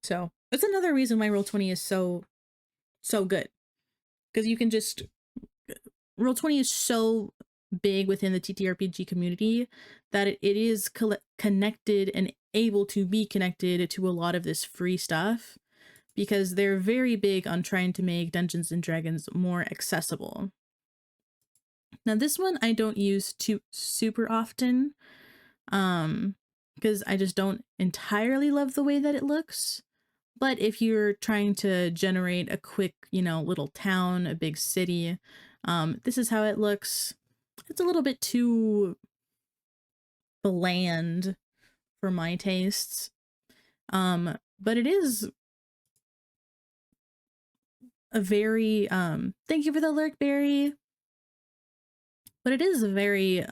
So that's another reason why Roll20 is so good, because you can just Roll20 is so big within the TTRPG community that it is connected and able to be connected to a lot of this free stuff, because they're very big on trying to make Dungeons and Dragons more accessible. Now this one I don't use too super often, because I just don't entirely love the way that it looks. But if you're trying to generate a quick, you know, little town, a big city, this is how it looks. It's a little bit too bland for my tastes. But it is a very, thank you for the lurk, Barry. But it is a very,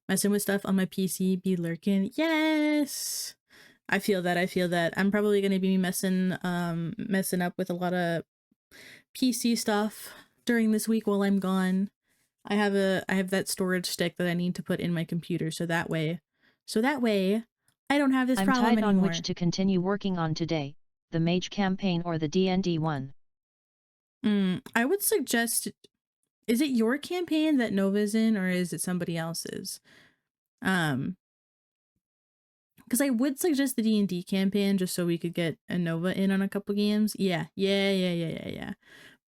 messing with stuff on my PC, be lurking. Yes! I feel that. I'm probably going to be messing up with a lot of PC stuff during this week while I'm gone. I have that storage stick that I need to put in my computer, so that way I don't have this problem anymore. I'm tied on which to continue working on today, the Mage campaign or the D&D one. I would suggest, is it your campaign that Nova's in, or is it somebody else's? Because I would suggest the D&D campaign just so we could get a Nova in on a couple games. Yeah.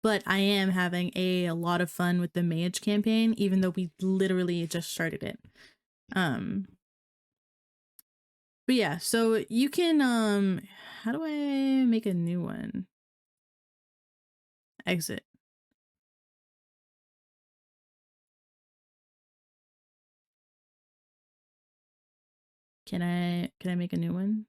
But I am having a lot of fun with the Mage campaign, even though we literally just started it. But yeah, so you can, how do I make a new one? Exit. Can I make a new one?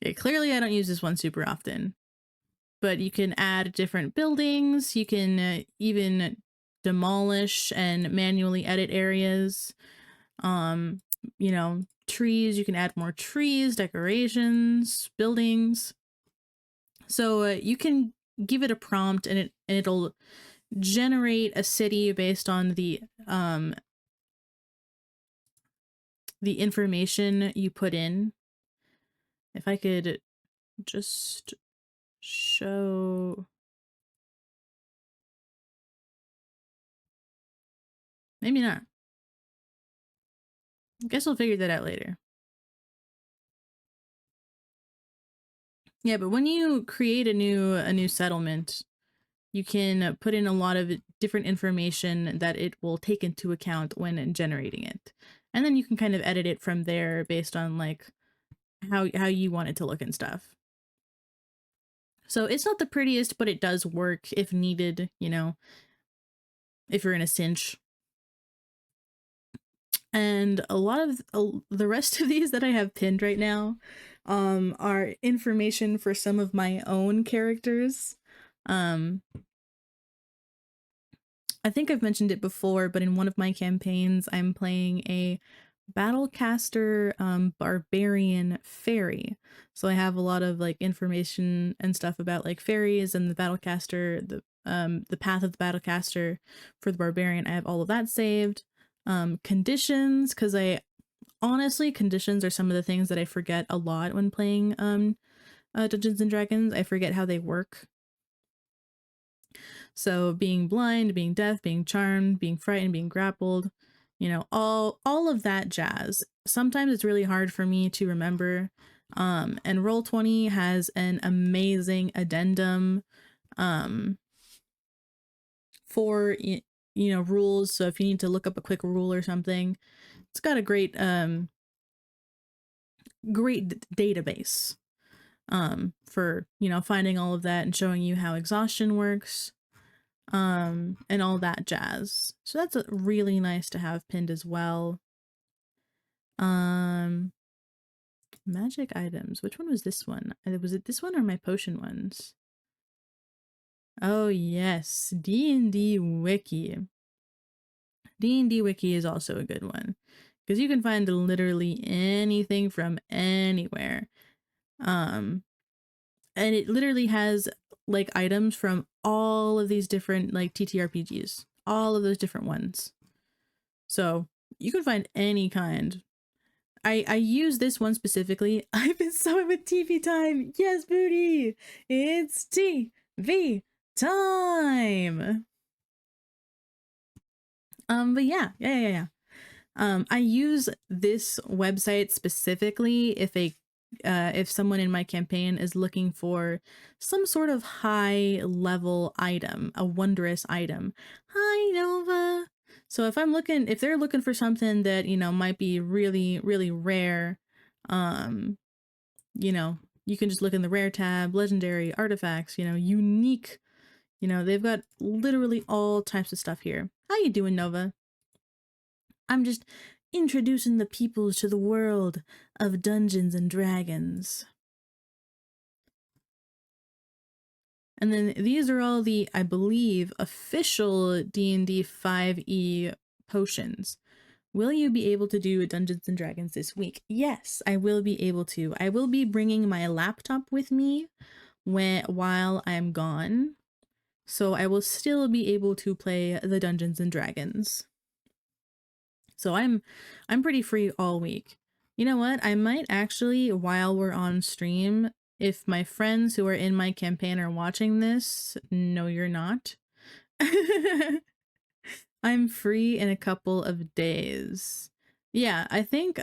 Okay, clearly I don't use this one super often, but you can add different buildings. You can even demolish and manually edit areas. You know, trees, you can add more trees, decorations, buildings. So you can give it a prompt and it'll generate a city based on the information you put in. If I could just show, maybe not. I guess we'll figure that out later. Yeah, but when you create a new settlement, you can put in a lot of different information that it will take into account when generating it. And then you can kind of edit it from there based on like how you want it to look and stuff. So it's not the prettiest, but it does work if needed, you know, if you're in a cinch. And a lot of the rest of these that I have pinned right now are information for some of my own characters. I think I've mentioned it before, but in one of my campaigns, I'm playing a Battlecaster barbarian fairy. So I have a lot of like information and stuff about like fairies and the Battlecaster, the path of the Battlecaster for the barbarian. I have all of that saved. Conditions, because I honestly, conditions are some of the things that I forget a lot when playing Dungeons and Dragons. I forget how they work. So being blind, being deaf, being charmed, being frightened, being grappled, you know, all of that jazz. Sometimes it's really hard for me to remember. And Roll20 has an amazing addendum for rules. So if you need to look up a quick rule or something, it's got a great database for finding all of that and showing you how exhaustion works and all that jazz. So that's really nice to have pinned as well. Magic items, which one was this one? Was it this one or my potion ones? Oh yes, D&D Wiki. D&D Wiki is also a good one because you can find literally anything from anywhere. And it literally has like items from all of these different like TTRPGs, all of those different ones. So you can find any kind. I use this one specifically. I've been summoned with TV time. Yes, booty. It's TV time. But yeah. I use this website specifically if someone in my campaign is looking for some sort of high level item, a wondrous item. Hi, Nova. So if they're looking for something that, might be really, really rare, you can just look in the rare tab, legendary, artifacts, unique, they've got literally all types of stuff here. How you doing, Nova? I'm just introducing the peoples to the world of Dungeons and Dragons. And then these are all the, I believe, official D&D 5e potions. Will you be able to do Dungeons and Dragons this week? Yes, I will be able to. I will be bringing my laptop with me while I'm gone. So I will still be able to play the Dungeons and Dragons. So I'm pretty free all week. You know what? I might actually, while we're on stream, if my friends who are in my campaign are watching this, no, you're not. I'm free in a couple of days. Yeah, I think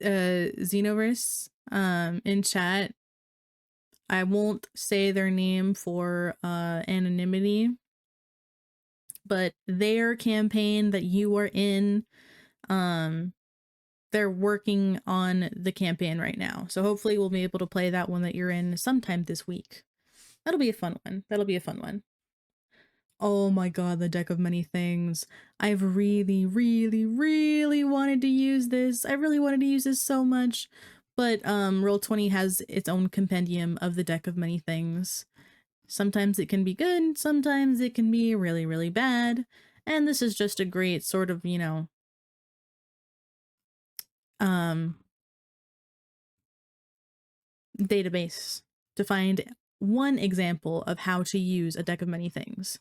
Xenoverse in chat, I won't say their name for anonymity, but their campaign that you are in, they're working on the campaign right now. So hopefully we'll be able to play that one that you're in sometime this week. That'll be a fun one. Oh my god, the Deck of Many Things. I've really, really, really wanted to use this. I really wanted to use this so much. But Roll20 has its own compendium of the Deck of Many Things. Sometimes it can be good, sometimes it can be really, really bad. And this is just a great sort of, database to find one example of how to use a Deck of Many Things.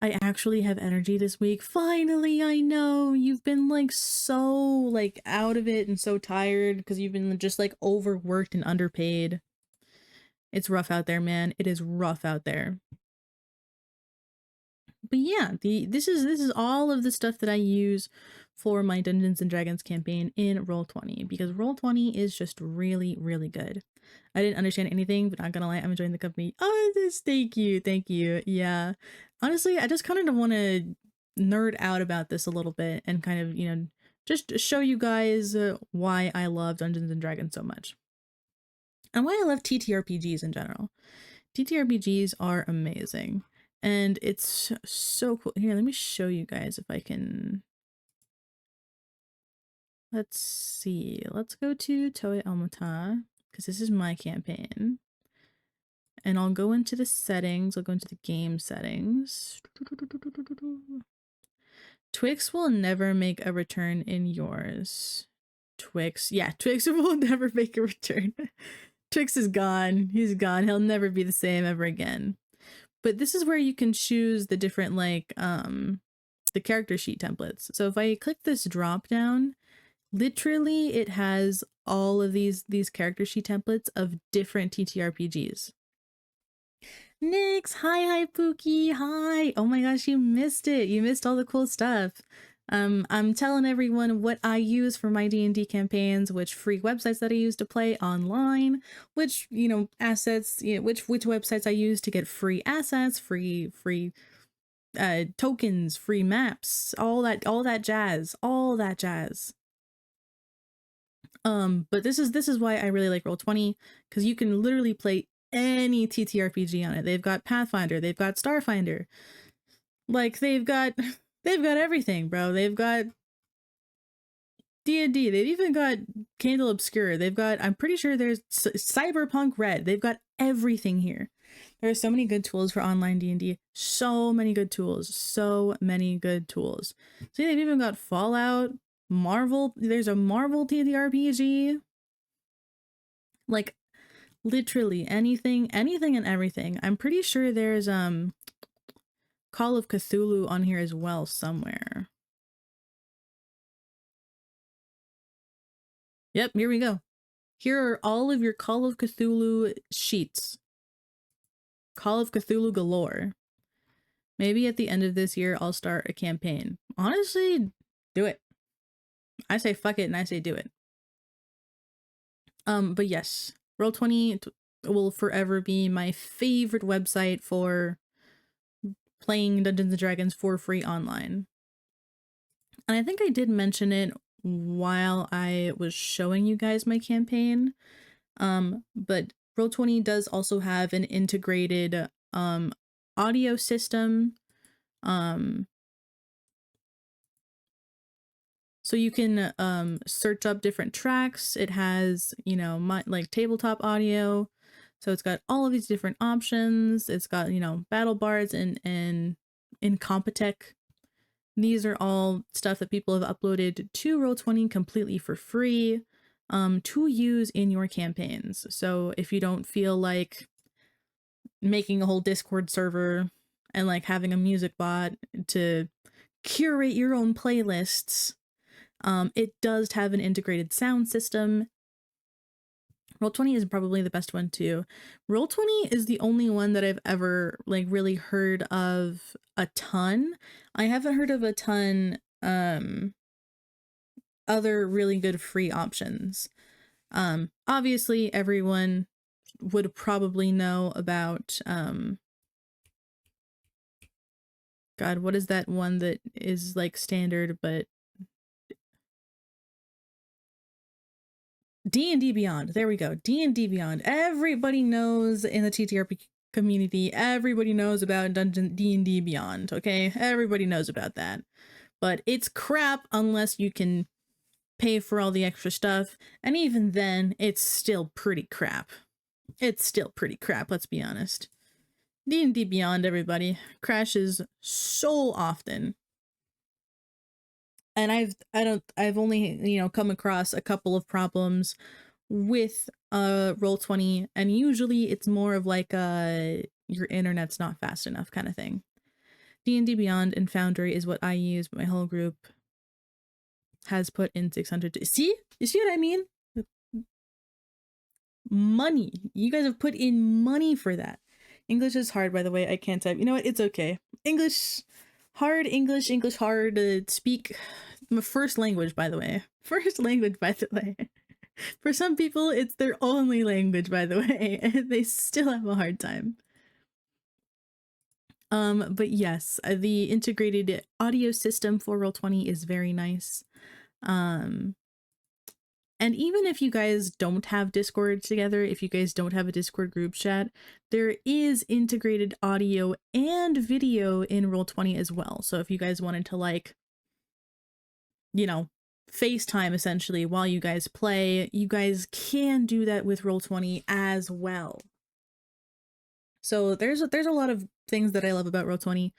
I actually have energy this week. Finally, I know. You've been like so like out of it and so tired because you've been just like overworked and underpaid. It's rough out there, man. It is rough out there. But yeah, this is all of the stuff that I use for my Dungeons and Dragons campaign in Roll20 because Roll20 is just really, really good. I didn't understand anything, but not gonna lie, I'm enjoying the company. Oh, thank you. Yeah, honestly, I just kind of want to nerd out about this a little bit and kind of just show you guys why I love Dungeons and Dragons so much and why I love TTRPGs in general. TTRPGs are amazing. And it's so cool. Here, let me show you guys if I can. Let's see. Let's go to Toei Almata because this is my campaign. And I'll go into the settings. I'll go into the game settings. Twix will never make a return in yours. Twix. Yeah, Twix will never make a return. Twix is gone. He's gone. He'll never be the same ever again. But this is where you can choose the different like the character sheet templates. So if I click this drop down, Literally, it has all of these character sheet templates of different TTRPGs. Nyx, hi Pookie, hi. Oh my gosh, you missed it. You missed all the cool stuff. I'm telling everyone what I use for my D&D campaigns, which free websites that I use to play online, which, you know, assets, you know, which websites I use to get free assets, free tokens, free maps, all that jazz. But this is why I really like Roll20, because you can literally play any TTRPG on it. They've got Pathfinder, they've got Starfinder, like they've got everything, bro. They've got D&D, they've even got Candle Obscure, they've got, I'm pretty sure there's Cyberpunk Red, they've got everything here. There are so many good tools for online D&D, so many good tools. See, they've even got Fallout, Marvel, there's a Marvel TTRPG, like literally anything and everything. I'm pretty sure there's Call of Cthulhu on here as well somewhere. Yep, here we go. Here are all of your Call of Cthulhu sheets. Call of Cthulhu galore. Maybe at the end of this year I'll start a campaign. Honestly, do it. I say fuck it and I say do it. But yes, Roll20 will forever be my favorite website for playing Dungeons & Dragons for free online. And I think I did mention it while I was showing you guys my campaign. But Roll20 does also have an integrated audio system. So you can search up different tracks. It has, you know, like tabletop audio. So it's got all of these different options. It's got, you know, battle bards and Incompetech. These are all stuff that people have uploaded to Roll20 completely for free to use in your campaigns. So if you don't feel like making a whole Discord server and like having a music bot to curate your own playlists, it does have an integrated sound system. Roll20 is probably the best one too. Roll20 is the only one that I've ever like really heard of a ton. I haven't heard of a ton other really good free options. Obviously everyone would probably know about God, what is that one that is like standard but D&D Beyond. There we go. D&D Beyond. Everybody knows in the TTRP community, everybody knows about D&D Beyond, okay? Everybody knows about that. But it's crap unless you can pay for all the extra stuff, and even then, it's still pretty crap. It's still pretty crap, let's be honest. D&D Beyond, everybody, crashes so often. And I've only, you know, come across a couple of problems with Roll20, and usually it's more of like your internet's not fast enough kind of thing. D&D Beyond and Foundry is what I use, but my whole group has put in 600. See? You see what I mean? Money. You guys have put in money for that. English is hard, by the way. I can't type. You know what? It's okay. English hard to speak. My first language, by the way. For some people, it's their only language, by the way, and they still have a hard time. But yes, the integrated audio system for Roll20 is very nice. And even if you guys don't have Discord together, if you guys don't have a Discord group chat, there is integrated audio and video in Roll20 as well. So if you guys wanted to, like, you know, FaceTime essentially while you guys play, you guys can do that with Roll20 as well. So there's a lot of things that I love about Roll20.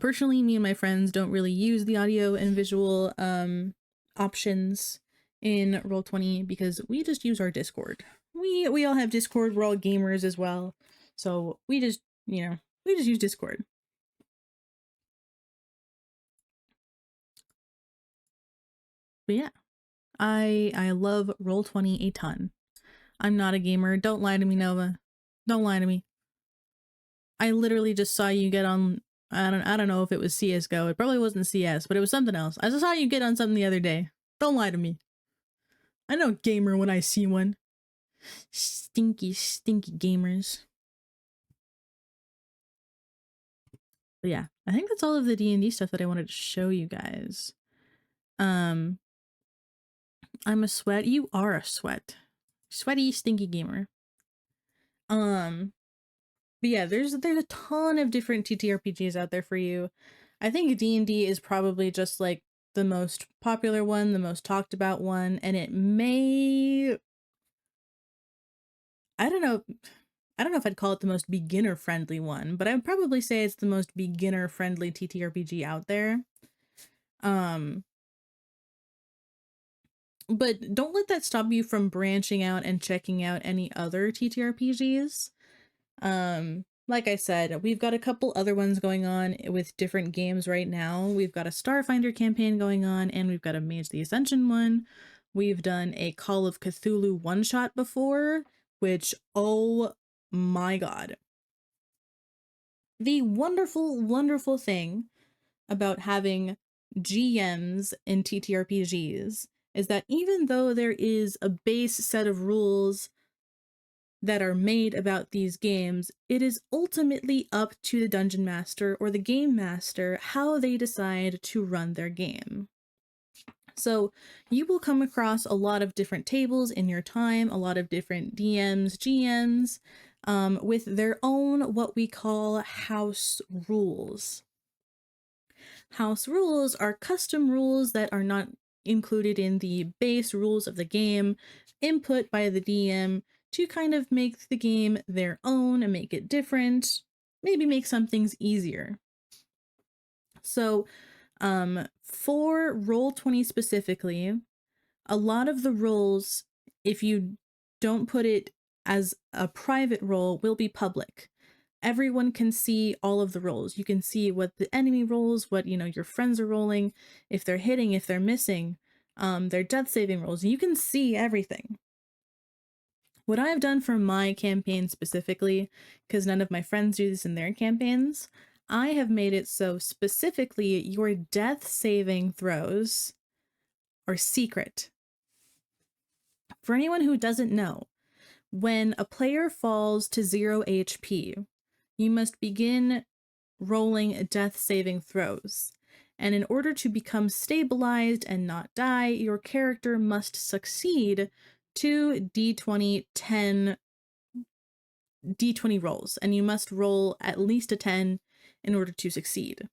Personally, me and my friends don't really use the audio and visual options in Roll20 because we just use our Discord. We all have Discord. We're all gamers as well, so we just, you know, we just use Discord. But yeah, I love Roll20 a ton. I'm not a gamer. Don't lie to me, Nova. Don't lie to me. I literally just saw you get on, I don't know if it was CSGO. It probably wasn't CS, but it was something else. I just saw you get on something the other day. Don't lie to me. I know gamer when I see one. Stinky, stinky gamers. But yeah, I think that's all of the D&D stuff that I wanted to show you guys. I'm a sweat. You are a sweat. Sweaty, stinky gamer. But yeah, there's a ton of different TTRPGs out there for you. I think D&D is probably just like the most popular one, the most talked about one, and it may, I don't know if I'd call it the most beginner friendly one, but I'd probably say it's the most beginner friendly TTRPG out there. But don't let that stop you from branching out and checking out any other TTRPGs. Like I said, we've got a couple other ones going on with different games right now. We've got a Starfinder campaign going on, and we've got a Mage the Ascension one. We've done a Call of Cthulhu one-shot before, which, oh my god. The wonderful, wonderful thing about having GMs in TTRPGs is that even though there is a base set of rules that are made about these games, it is ultimately up to the dungeon master or the game master how they decide to run their game. So you will come across a lot of different tables in your time, a lot of different DMs, GMs, with their own what we call house rules. House rules are custom rules that are not included in the base rules of the game, input by the DM to kind of make the game their own and make it different, maybe make some things easier. So for Roll20 specifically, a lot of the roles, if you don't put it as a private role, will be public. Everyone can see all of the rolls. You can see what the enemy rolls, what, you know, your friends are rolling, if they're hitting, if they're missing, their death saving rolls. You can see everything. What I've done for my campaign specifically, because none of my friends do this in their campaigns, I have made it so specifically your death saving throws are secret. For anyone who doesn't know, when a player falls to 0 HP, you must begin rolling death saving throws. And in order to become stabilized and not die, your character must succeed 2 d20 rolls, and you must roll at least a 10 in order to succeed.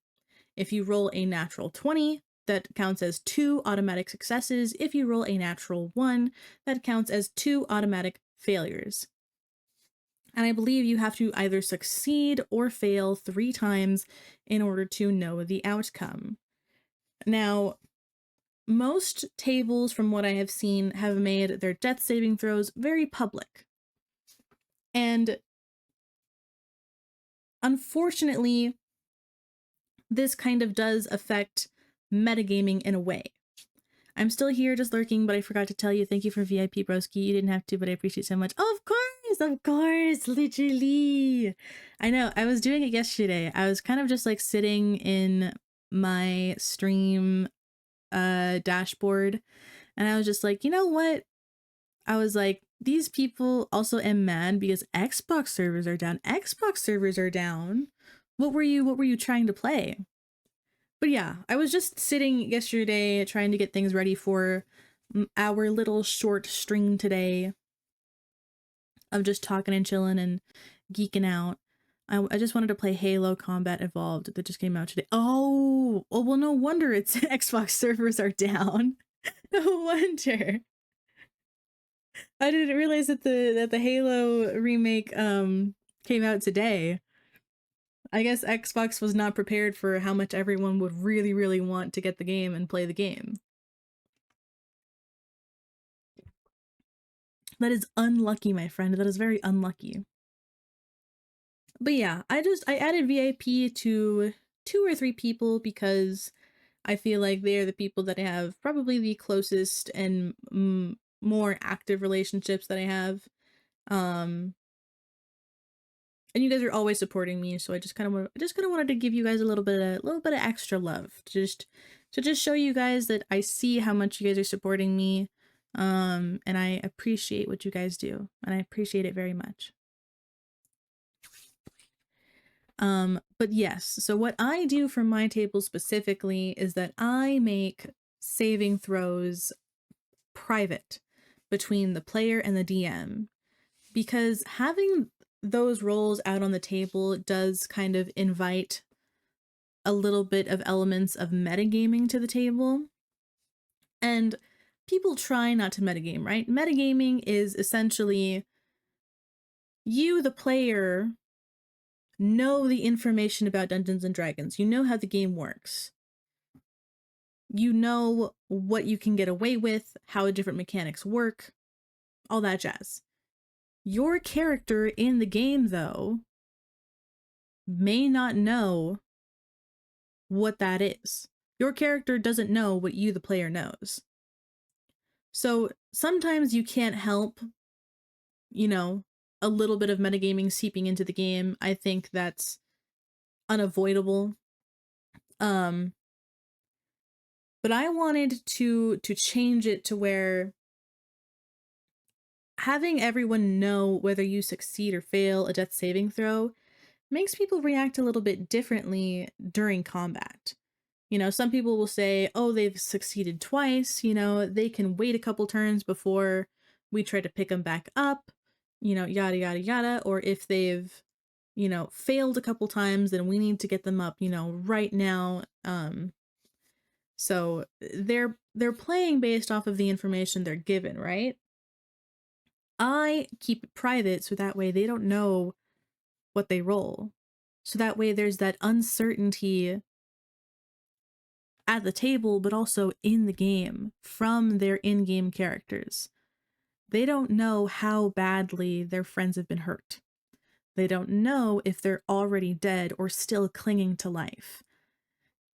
If you roll a natural 20, that counts as 2 automatic successes. If you roll a natural 1, that counts as 2 automatic failures. And I believe you have to either succeed or fail 3 times in order to know the outcome. Now, most tables, from what I have seen, have made their death saving throws very public. And unfortunately, this kind of does affect metagaming in a way. I'm still here just lurking, but I forgot to tell you, thank you for VIP broski. You didn't have to, but I appreciate it so much. Oh, of course, literally. I know, I was doing it yesterday. I was kind of just like sitting in my stream dashboard, and I was just like, you know what? I was like, these people also am mad because Xbox servers are down. Xbox servers are down. What were you trying to play? But yeah, I was just sitting yesterday trying to get things ready for our little short stream today of just talking and chilling and geeking out. I just wanted to play Halo Combat Evolved that just came out today. Oh, well, no wonder it's Xbox servers are down. No wonder. I didn't realize that the Halo remake came out today. I guess Xbox was not prepared for how much everyone would really, really want to get the game and play the game. That is unlucky, my friend. That is very unlucky. But yeah, I added VIP to 2 or 3 people because I feel like they're the people that I have probably the closest and more active relationships that I have. Um, and you guys are always supporting me, so I just kind of wanted to give you guys a little bit of extra love, to just show you guys that I see how much you guys are supporting me, and I appreciate what you guys do, and I appreciate it very much. But yes, so what I do for my table specifically is that I make saving throws private between the player and the DM, because having those roles out on the table does kind of invite a little bit of elements of metagaming to the table. And people try not to metagame, right? Metagaming is essentially you, the player, know the information about Dungeons and Dragons. You know how the game works. You know what you can get away with, how different mechanics work, all that jazz. Your character in the game, though, may not know what that is. Your character doesn't know what you, the player, knows. So sometimes you can't help, you know, a little bit of metagaming seeping into the game. I think that's unavoidable. But I wanted to change it to where having everyone know whether you succeed or fail a death saving throw makes people react a little bit differently during combat. You know, some people will say, oh, they've succeeded twice, you know, they can wait a couple turns before we try to pick them back up, you know, yada, yada, yada. Or if they've, you know, failed a couple times, then we need to get them up, you know, right now. So they're playing based off of the information they're given, right? I keep it private so that way they don't know what they roll. So that way there's that uncertainty at the table, but also in the game from their in-game characters. They don't know how badly their friends have been hurt. They don't know if they're already dead or still clinging to life.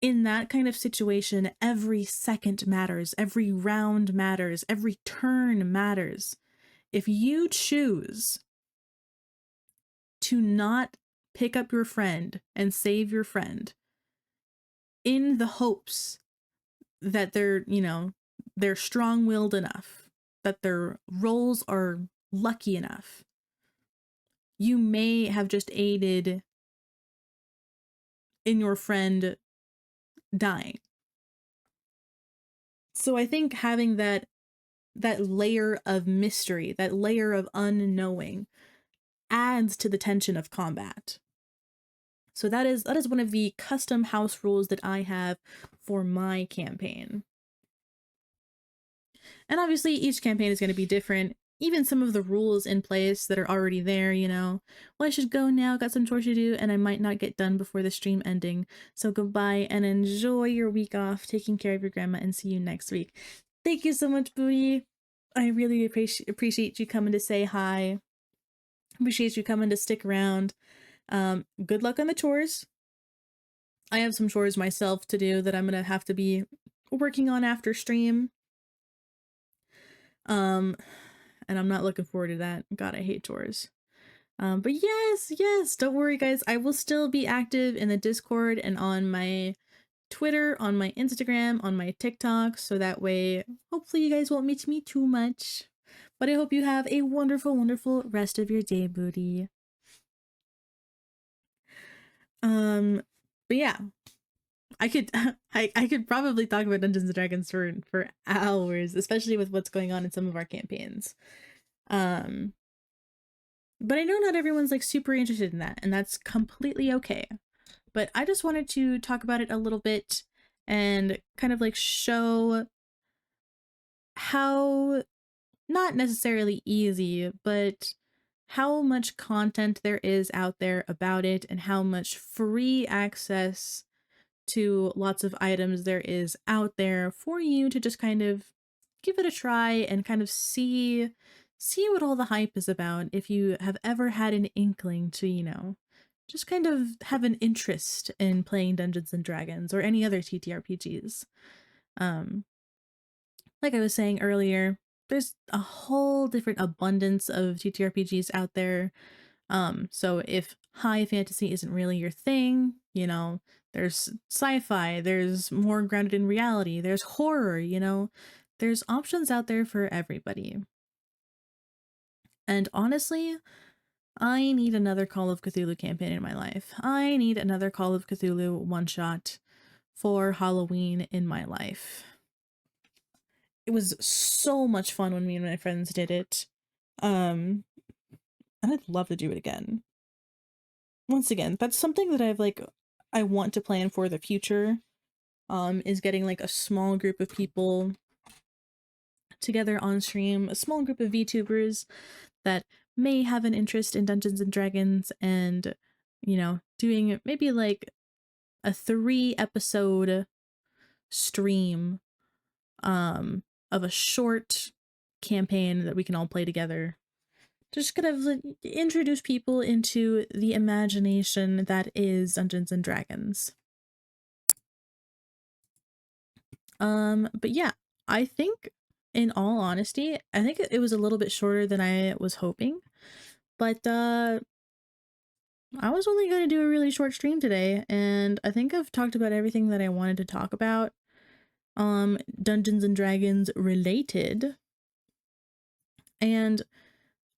In that kind of situation, every second matters, every round matters, every turn matters. If you choose to not pick up your friend and save your friend in the hopes that they're, you know, they're strong-willed enough, that their rolls are lucky enough, you may have just aided in your friend dying. So I think having that layer of mystery, that layer of unknowing, adds to the tension of combat. So that is one of the custom house rules that I have for my campaign. And obviously each campaign is going to be different. Even some of the rules in place that are already there, you know, well, I should go now, got some chores to do, and I might not get done before the stream ending. So goodbye and enjoy your week off, taking care of your grandma, and see you next week. Thank you so much, Booty. I really appreciate you coming to say hi. Appreciate you coming to stick around. Good luck on the chores. I have some chores myself to do that I'm gonna have to be working on after stream. And I'm not looking forward to that. God, I hate chores. But yes, don't worry guys. I will still be active in the Discord and on my Twitter, on my Instagram, on my TikTok, so that way hopefully you guys won't miss me too much. But I hope you have a wonderful, wonderful rest of your day, Booty. But yeah, I could I could probably talk about Dungeons and Dragons for hours, especially with what's going on in some of our campaigns. But I know not everyone's like super interested in that, and that's completely okay. But I just wanted to talk about it a little bit and kind of like show how, not necessarily easy, but how much content there is out there about it and how much free access to lots of items there is out there for you to just kind of give it a try and kind of see what all the hype is about if you have ever had an inkling to, you know, just kind of have an interest in playing Dungeons and Dragons or any other TTRPGs. Like I was saying earlier, there's a whole different abundance of TTRPGs out there. So if high fantasy isn't really your thing, you know, there's sci-fi, there's more grounded in reality, there's horror, you know, there's options out there for everybody. And honestly, I need another Call of Cthulhu campaign in my life. I need another Call of Cthulhu one-shot for Halloween in my life. It was so much fun when me and my friends did it. And I'd love to do it again. Once again, that's something that I want to plan for the future. Is getting like a small group of people together on stream, a small group of VTubers that may have an interest in Dungeons and Dragons, and, you know, doing maybe like a 3-episode stream of a short campaign that we can all play together. Just kind of like introduce people into the imagination that is Dungeons and Dragons. But yeah, I think, in all honesty, I think it was a little bit shorter than I was hoping, but I was only going to do a really short stream today, and I think I've talked about everything that I wanted to talk about, Dungeons and Dragons related, and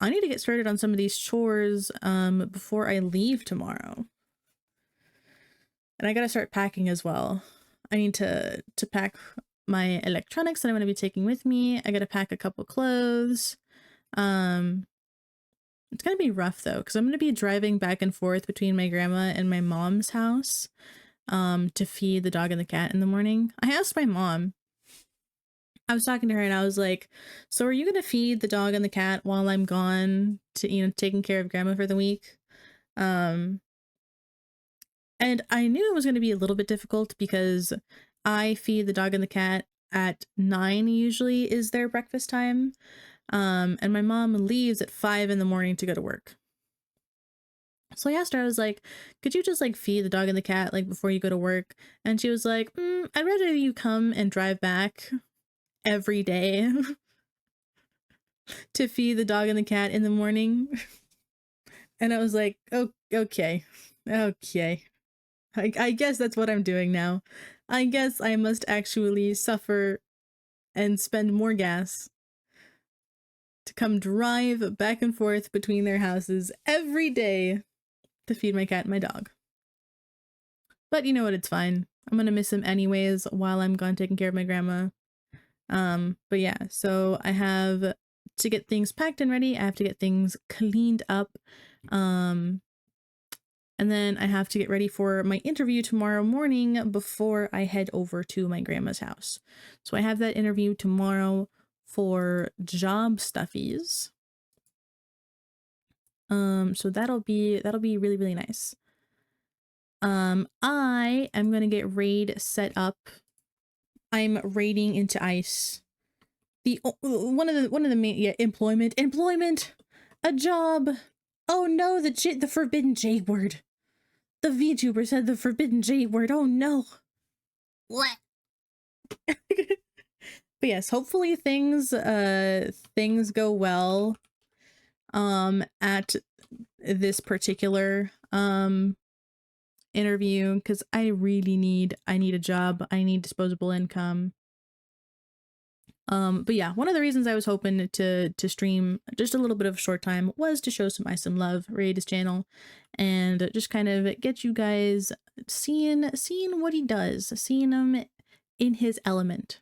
I need to get started on some of these chores, before I leave tomorrow. And I gotta start packing as well. I need to pack my electronics that I'm going to be taking with me. I gotta pack a couple clothes. It's gonna be rough though, because I'm gonna be driving back and forth between my grandma and my mom's house, to feed the dog and the cat in the morning. I asked my mom, I was talking to her and I was like, so are you gonna feed the dog and the cat while I'm gone to, you know, taking care of grandma for the week? And I knew it was going to be a little bit difficult because I feed the dog and the cat at 9 usually is their breakfast time. And my mom leaves at 5 in the morning to go to work. So I asked her, I was like, could you just like feed the dog and the cat like before you go to work? And she was like, I'd rather you come and drive back every day to feed the dog and the cat in the morning. And I was like, oh, okay. I guess that's what I'm doing now. I guess I must actually suffer and spend more gas to come drive back and forth between their houses every day to feed my cat and my dog. But you know what, it's fine. I'm gonna miss him anyways while I'm gone taking care of my grandma. But yeah, so I have to get things packed and ready. I have to get things cleaned up. And then I have to get ready for my interview tomorrow morning before I head over to my grandma's house. So I have that interview tomorrow for job stuffies. So that'll be really, really nice. I am gonna get raid set up. I'm raiding into ice. One of the main employment, a job. Oh no, the forbidden J word. The VTuber said the forbidden J word. Oh no. What? But yes, hopefully things go well at this particular interview, because I need a job. I need disposable income. But yeah, one of the reasons I was hoping to stream just a little bit of short time was to show some love, raid his channel, and just kind of get you guys seeing what he does, seeing him in his element.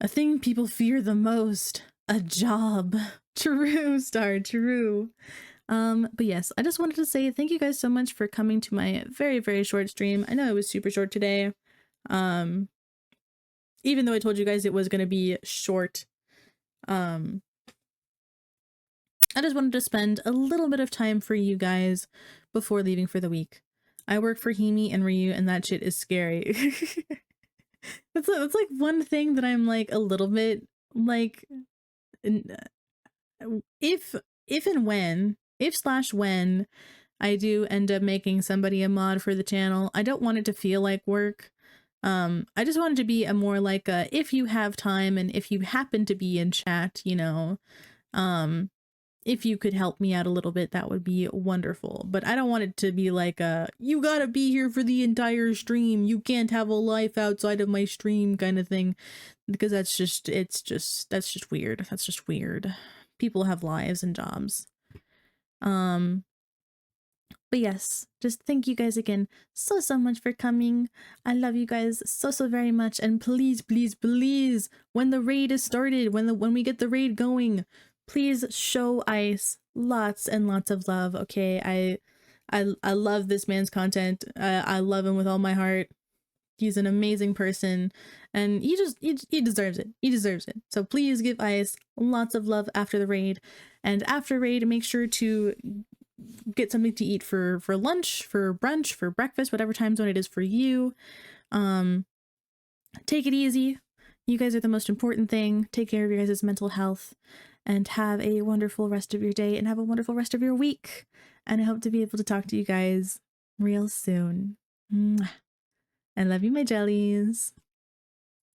A thing people fear the most, a job. True, Star, true. But yes, I just wanted to say thank you guys so much for coming to my very, very short stream. I know it was super short today. Even though I told you guys it was going to be short, I just wanted to spend a little bit of time for you guys before leaving for the week. I work for Himi and Ryu, and that shit is scary. That's like one thing that I'm like a little bit like, if/when I do end up making somebody a mod for the channel. I don't want it to feel like work. I just want it to be a more like a, if you have time and if you happen to be in chat, you know, if you could help me out a little bit, that would be wonderful. But I don't want it to be like a, you gotta be here for the entire stream, you can't have a life outside of my stream kind of thing, because that's just weird. That's just weird. People have lives and jobs. But yes, just thank you guys again so much for coming. I love you guys so very much, and please when the raid is started, when we get the raid going, please show Ice lots and lots of love. Okay, I love this man's content. I love him with all my heart. He's an amazing person, and he deserves it. He deserves it. So please give Ice lots of love after the raid, and after raid, make sure to get something to eat for lunch, for brunch, for breakfast, whatever time zone it is for you. Take it easy. You guys are the most important thing. Take care of your guys' mental health, and have a wonderful rest of your day, and have a wonderful rest of your week. And I hope to be able to talk to you guys real soon. Mwah. I love you, my jellies.